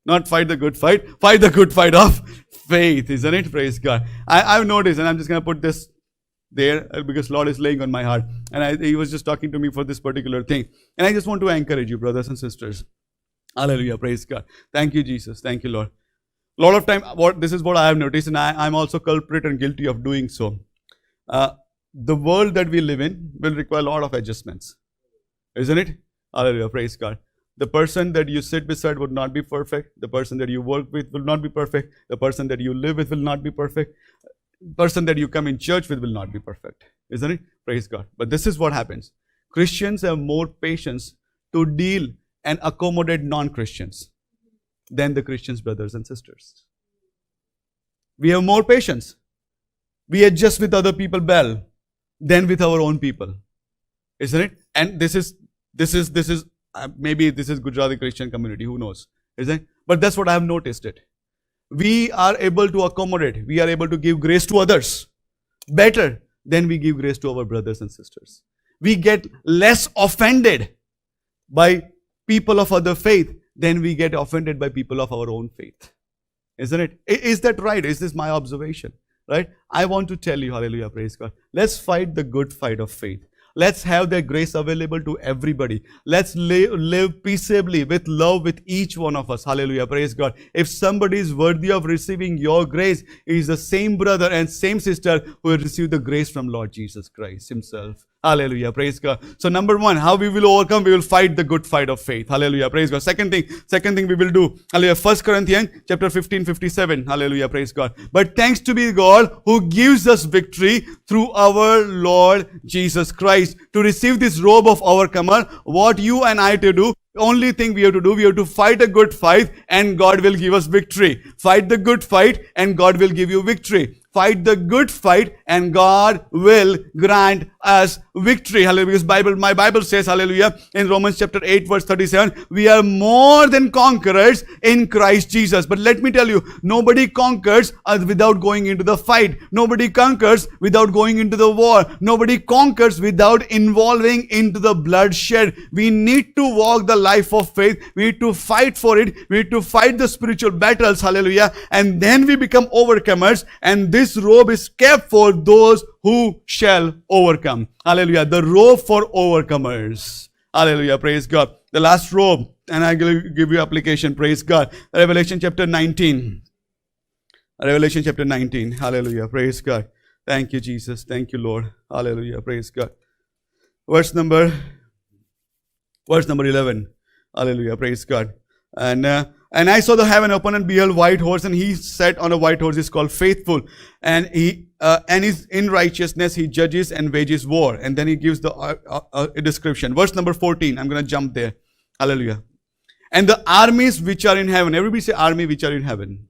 Not fight the good fight. Fight the good fight of faith. Isn't it? Praise God. I've noticed, and I'm just going to put this there because Lord is laying on my heart. And He was just talking to me for this particular thing. And I just want to encourage you, brothers and sisters. Hallelujah. Praise God. Thank you, Jesus. Thank you, Lord. A lot of time, this is what I have noticed, and I'm also culprit and guilty of doing so. The world that we live in will require a lot of adjustments. Isn't it? Hallelujah. Praise God. The person that you sit beside would not be perfect. The person that you work with will not be perfect. The person that you live with will not be perfect. The person that you come in church with will not be perfect. Isn't it? Praise God. But this is what happens. Christians have more patience to deal and accommodate non-Christians than the Christians, brothers and sisters. We have more patience. We adjust with other people well than with our own people. Isn't it? And this is maybe this is Gujarati Christian community, who knows? Isn't it? But that's what I have noticed it. We are able to accommodate. We are able to give grace to others better than we give grace to our brothers and sisters. We get less offended by people of other faith than we get offended by people of our own faith. Isn't it? Is that right? Is this my observation? Right? I want to tell you, hallelujah, praise God. Let's fight the good fight of faith. Let's have that grace available to everybody. Let's live peaceably with love with each one of us. Hallelujah. Praise God. If somebody is worthy of receiving your grace, he is the same brother and same sister who will receive the grace from Lord Jesus Christ Himself. Hallelujah. Praise God. So number one, how we will overcome? We will fight the good fight of faith. Hallelujah. Praise God. Second thing we will do. Hallelujah. 1 Corinthians chapter 15:57. Hallelujah. Praise God. But thanks to be God who gives us victory through our Lord Jesus Christ. To receive this robe of overcomer, what you and I to do, only thing we have to do, we have to fight a good fight and God will give us victory. Fight the good fight and God will give you victory. Fight the good fight and God will grant us victory. Hallelujah. Because my Bible says, hallelujah, in Romans chapter 8 verse 37, we are more than conquerors in Christ Jesus. But let me tell you, nobody conquers without going into the fight. Nobody conquers without going into the war. Nobody conquers without involving into the bloodshed. We need to walk the life of faith. We need to fight for it. We need to fight the spiritual battles. Hallelujah. And then we become overcomers. And this robe is kept for those who shall overcome. Hallelujah. The robe for overcomers. Hallelujah. Praise God. The last robe, and I will give you application. Praise God. Revelation chapter 19. Revelation chapter 19. Hallelujah. Praise God. Thank you, Jesus. Thank you, Lord. Hallelujah. Praise God. Verse number 11. Hallelujah. Praise God. And I saw the heaven open, and behold, white horse, and he sat on a white horse. Is called Faithful, and is in righteousness he judges and wages war. And then he gives the description. Verse number 14. I'm going to jump there. Hallelujah. And the armies which are in heaven. Everybody say army which are in heaven.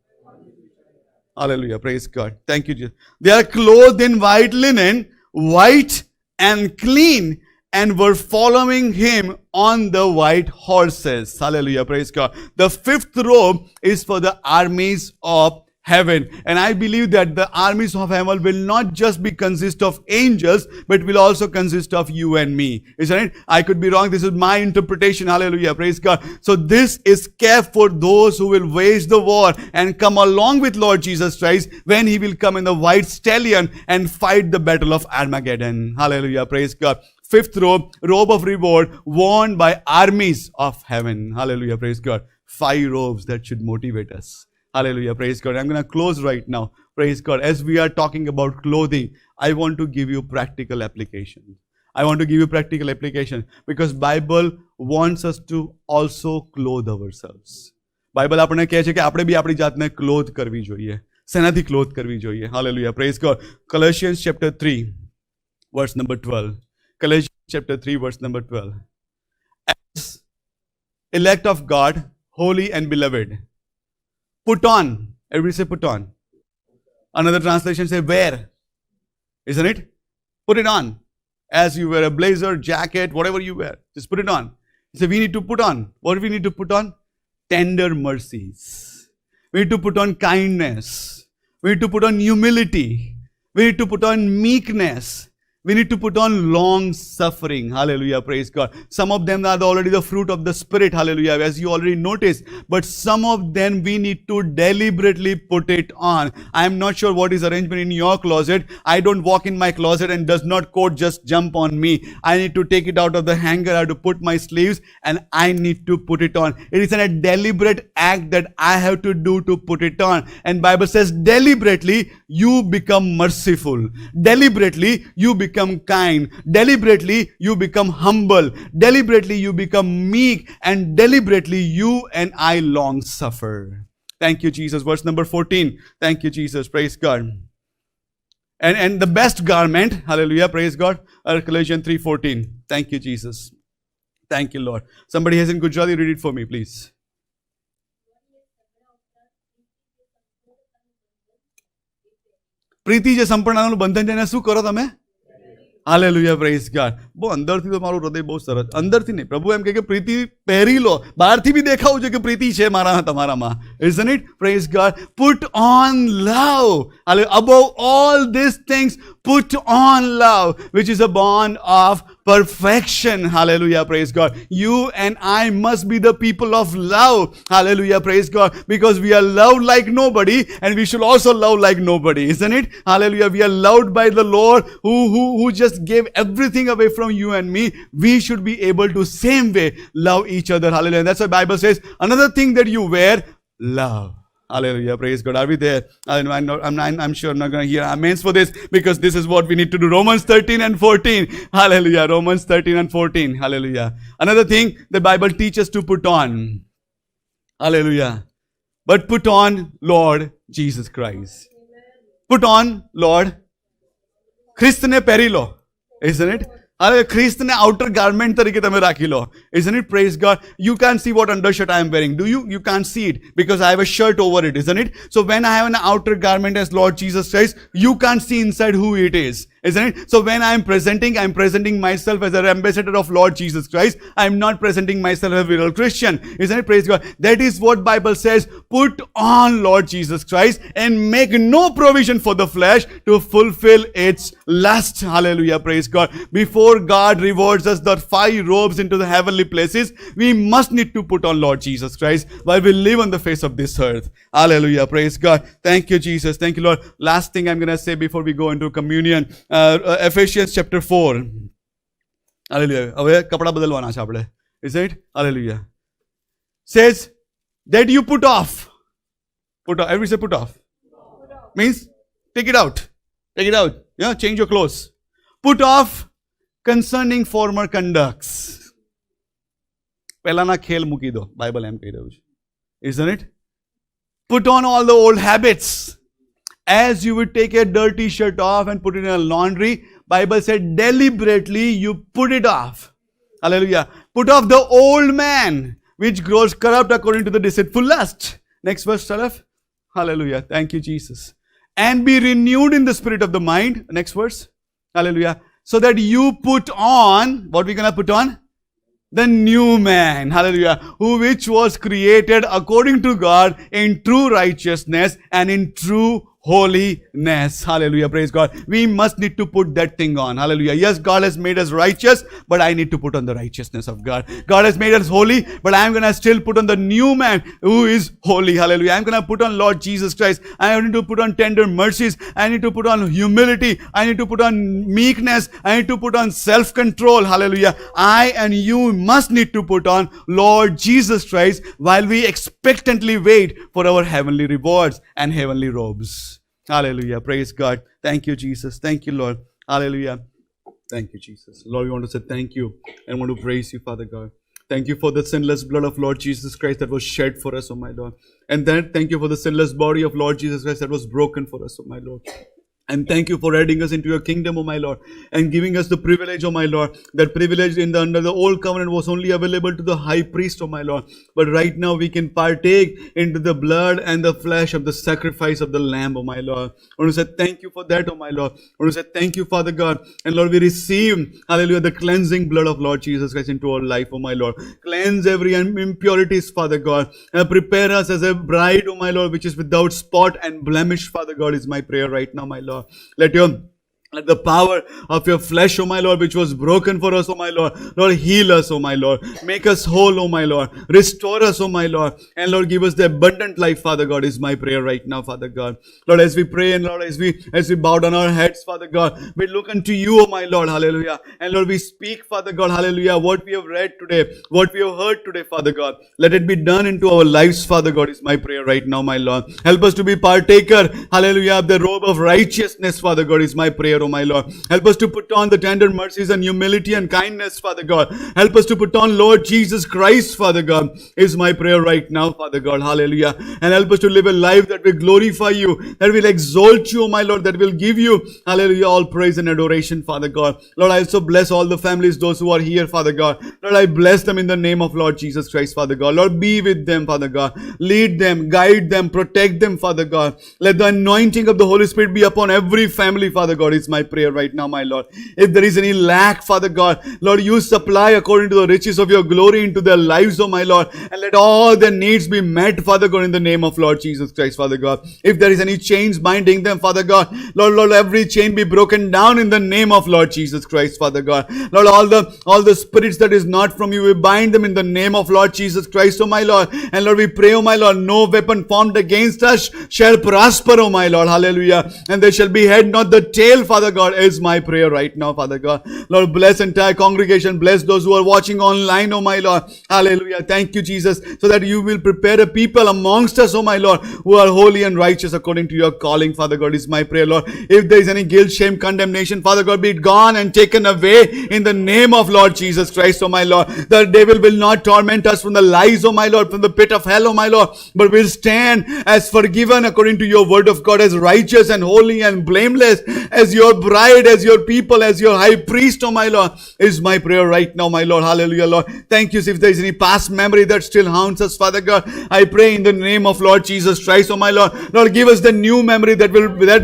Hallelujah. Praise God. Thank you, Jesus. They are clothed in white linen, white and clean. and were following him on the white horses. Hallelujah. Praise God. The fifth robe is for the armies of heaven. And I believe that the armies of heaven will not just be consist of angels, but will also consist of you and me. Isn't it? I could be wrong. This is my interpretation. Hallelujah. Praise God. So this is kept for those who will wage the war and come along with Lord Jesus Christ when he will come in the white stallion and fight the battle of Armageddon. Hallelujah. Praise God. Fifth robe, robe of reward, worn by armies of heaven. Hallelujah. Praise God. 5 robes that should motivate us. Hallelujah. Praise God. I'm going to close right now. Praise God. As we are talking about clothing, I want to give you practical application. I want to give you practical application because Bible wants us to also clothe ourselves. Bible આપણે કહે છે કે આપણે બી આપણી જાતને cloth કરવી જોઈએ. શેનાથી ક્લોથ કરવી જોઈએ? Hallelujah. Praise God. Colossians chapter 3 verse number 12. Colossians chapter 3 verse number 12. As elect of God, holy and beloved, put on. Everybody say put on. Another translation say wear. Isn't it? Put it on. As you wear a blazer, jacket, whatever you wear, just put it on. So we need to put on. What do we need to put on? Tender mercies. We need to put on kindness. We need to put on humility. We need to put on meekness. We need to put on long suffering. Hallelujah. Praise God. Some of them are already the fruit of the Spirit. Hallelujah. As you already noticed. But some of them we need to deliberately put it on. I am not sure what is arrangement in your closet. I don't walk in my closet and does not coat just jump on me. I need to take it out of the hanger. I have to put my sleeves and I need to put it on. It is a deliberate act that I have to do to put it on. And Bible says deliberately you become merciful. Deliberately you become kind. Deliberately you become humble. Deliberately you become meek. And deliberately you and I long suffer. Thank you, Jesus. Verse number 14. Thank you, Jesus. Praise God. And the best garment, hallelujah, praise God, Colossians 3:14. Thank you, Jesus. Thank you, Lord. Somebody has in Gujarati, read it for me, please. પ્રીતિ જે સંપૂર્ણતાનું બંધન છે એને શું કરો તમે? Hallelujah, praise God. બહુ અંદરથી તો મારું હૃદય બહુ સરસ. અંદરથી નહીં, પ્રભુ એમ કહે કે પ્રીતિ પહેરી લો. બહારથી બી દેખાવું છે કે પ્રીતિ છે મારા તમારામાં. Isn't it? Praise God. Put on love. Above all these things, put on love, which is a bond of perfection. Hallelujah. Praise God. You and I must be the people of love. Hallelujah. Praise God. Because we are loved like nobody and we should also love like nobody. Isn't it? Hallelujah. We are loved by the Lord who just gave everything away from you and me. We should be able to same way love each other. Hallelujah. That's why Bible says another thing that you wear, love. Hallelujah. Praise God. Are we there? I'm sure I'm not going to hear amens for this because this is what we need to do. Romans 13 and 14. Hallelujah. Romans 13 and 14. Hallelujah. Another thing the Bible teaches to put on. Hallelujah. But put on Lord Jesus Christ. Put on Lord Christne perilo. Isn't it? Christne outer garment tarike tame rakhi lo. Isn't it? Praise God. You can't see what undershirt I am wearing. Do you? You can't see it because I have a shirt over it. Isn't it? So when I have an outer garment as Lord Jesus Christ, you can't see inside who it is. Isn't it? So when I'm presenting myself as an ambassador of Lord Jesus Christ. I'm not presenting myself as a real Christian. Isn't it? Praise God. That is what Bible says. Put on Lord Jesus Christ and make no provision for the flesh to fulfill its lust. Hallelujah. Praise God. Before God rewards us the 5 robes into the heavenly places, we must need to put on Lord Jesus Christ while we live on the face of this earth. Hallelujah. Praise God. Thank you, Jesus. Thank you, Lord. Last thing I'm going to say before we go into communion. Ephesians chapter 4. Hallelujah. હવે કપડા બદલવાના છે આપણે. Is it? Hallelujah. Says that you put off. Put off. Everybody say put off. Means take it out. Take it out. Yeah, change your clothes. Put off concerning former conducts. પહેલાના ખેલ મૂકી દો. Bible એમ કહી રહ્યું છે. Isn't it? Put on all the old habits. As you would take a dirty shirt off and put it in a laundry, Bible said deliberately you put it off. Hallelujah. Put off the old man, which grows corrupt according to the deceitful lust. Next verse, Sharaf. Hallelujah. Thank you, Jesus. And be renewed in the spirit of the mind. Next verse. Hallelujah. so that you put on, what we're going to put on? The new man, hallelujah, who which was created according to God in true righteousness and in true holiness. Hallelujah. Praise God. We must need to put that thing on. Hallelujah. Yes, God has made us righteous, but I need to put on the righteousness of God. God has made us holy, but I'm going to still put on the new man who is holy. Hallelujah. I'm going to put on Lord Jesus Christ. I need to put on tender mercies. I need to put on humility. I need to put on meekness. I need to put on self-control. Hallelujah. I and you must need to put on Lord Jesus Christ while we expectantly wait for our heavenly rewards and heavenly robes. Hallelujah. Praise God. Thank you, Jesus. Thank you, Lord. Hallelujah. Thank you, Jesus. Lord, we want to say thank you and want to praise you, Father God. Thank you for the sinless blood of Lord Jesus Christ that was shed for us, oh my Lord. And then thank you for the sinless body of Lord Jesus Christ that was broken for us, oh my Lord. And thank you for adding us into your kingdom, oh my Lord, and giving us the privilege, oh my Lord. That privilege under the old covenant was only available to the high priest, oh my Lord. But right now we can partake into the blood and the flesh of the sacrifice of the Lamb, oh my Lord. I want to say thank you for that, oh my Lord. I want to say thank you, Father God. And Lord, we receive, hallelujah, the cleansing blood of Lord Jesus Christ into our life, oh my Lord. Cleanse every impurities, Father God. And prepare us as a bride, oh my Lord, which is without spot and blemish, Father God, is my prayer right now, my Lord. Let the power of your flesh, oh my Lord, which was broken for us, oh my Lord. Lord, heal us, oh my Lord. Make us whole, oh my Lord. Restore us, oh my Lord. And Lord, give us the abundant life, Father God, is my prayer right now, Father God. Lord, as we pray and Lord, as we bow down our heads, Father God, we look unto you, oh my Lord, hallelujah. And Lord, we speak, Father God, hallelujah, what we have read today, what we have heard today, Father God. Let it be done into our lives, Father God, is my prayer right now, my Lord. Help us to be partaker, hallelujah, of the robe of righteousness, Father God, is my prayer, oh my Lord. Help us to put on the tender mercies and humility and kindness, Father God. Help us to put on Lord Jesus Christ, Father God, is my prayer right now, Father God. Hallelujah. And help us to live a life that will glorify you, that will exalt you, oh my Lord, that will give you, hallelujah, all praise and adoration, Father God. Lord, I also bless all the families, those who are here, Father God. Lord, I bless them in the name of Lord Jesus Christ, Father God. Lord, be with them, Father God. Lead them, guide them, protect them, Father God. Let the anointing of the Holy Spirit be upon every family, Father God, is my prayer right now, my Lord. If there is any lack, Father God, Lord, you supply according to the riches of your glory into their lives, oh my Lord, and let all their needs be met, Father God, in the name of Lord Jesus Christ, Father God. If there is any chains binding them, Father God, Lord, every chain be broken down in the name of Lord Jesus Christ, Father God. Lord, all the spirits that is not from you, we bind them in the name of Lord Jesus Christ, oh my Lord. And Lord, we pray, oh my Lord, no weapon formed against us shall prosper, oh my Lord, hallelujah. And there shall be head, not the tail, Father God, is my prayer right now, Father God. Lord, bless entire congregation, bless those who are watching online, oh my Lord, hallelujah. Thank you, Jesus, so that you will prepare a people amongst us, oh my Lord, who are holy and righteous according to your calling, Father God, is my prayer, Lord. If there is any guilt, shame, condemnation, Father God, be it gone and taken away in the name of Lord Jesus Christ, oh my Lord. The devil will not torment us from the lies, oh my Lord, from the pit of hell, oh my Lord, but will stand as forgiven according to your word of God, as righteous and holy and blameless, as your bride, as your people, as your high priest, oh my Lord, is my prayer right now, my Lord. Hallelujah, Lord. Thank you. If there is any past memory that still haunts us, Father God, I pray in the name of Lord Jesus Christ, oh my Lord. Lord, give us the new memory that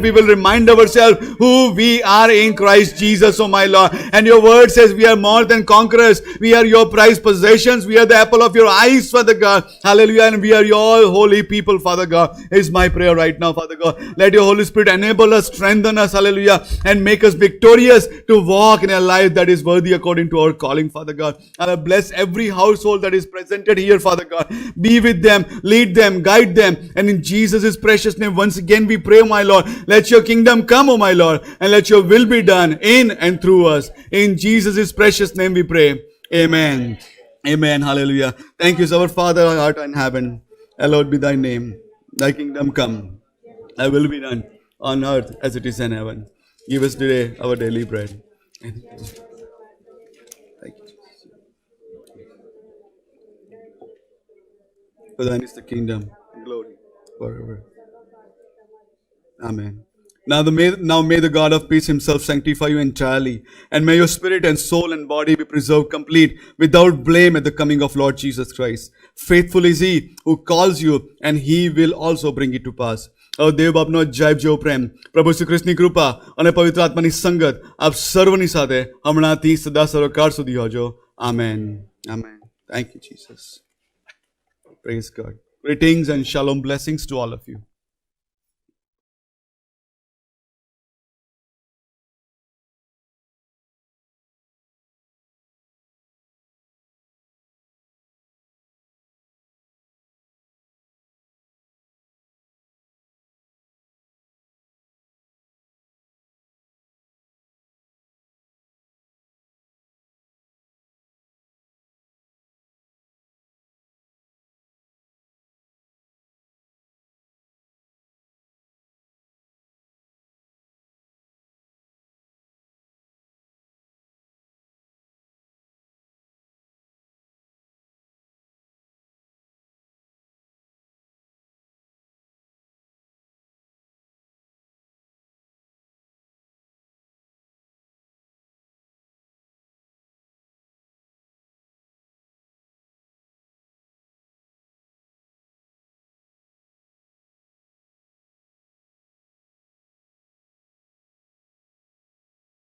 we will remind ourselves who we are in Christ Jesus, oh my Lord. And your word says we are more than conquerors. We are your prized possessions. We are the apple of your eyes, Father God. Hallelujah. And we are your holy people, Father God, is my prayer right now, Father God. Let your Holy Spirit enable us, strengthen us, hallelujah, and make us victorious to walk in a life that is worthy according to our calling, Father God. And I bless every household that is presented here, Father God. Be with them, lead them, guide them. And in Jesus' precious name, once again we pray, my Lord, let your kingdom come, oh my Lord, and let your will be done in and through us. In Jesus' precious name we pray. Amen. Amen. Hallelujah. Thank you, our Father, our art in heaven. Hallowed be thy name. Thy kingdom come. Thy will be done on earth as it is in heaven. Give us today our daily bread. Thank you. For thine is the kingdom and glory forever. Amen. Now may the God of peace himself sanctify you entirely, and may your spirit and soul and body be preserved complete, without blame at the coming of Lord Jesus Christ. Faithful is he who calls you, and he will also bring it to pass. દેવ બાપનો અજાયબ જેવો પ્રેમ, પ્રભુ શ્રી કૃષ્ણની કૃપા અને પવિત્ર આત્માની સંગત આપ સર્વની સાથે હમણાંથી સદા સર્વકાળ સુધી હોજો. Amen. Amen. Thank you, Jesus. Praise God. Greetings and shalom blessings to all of you.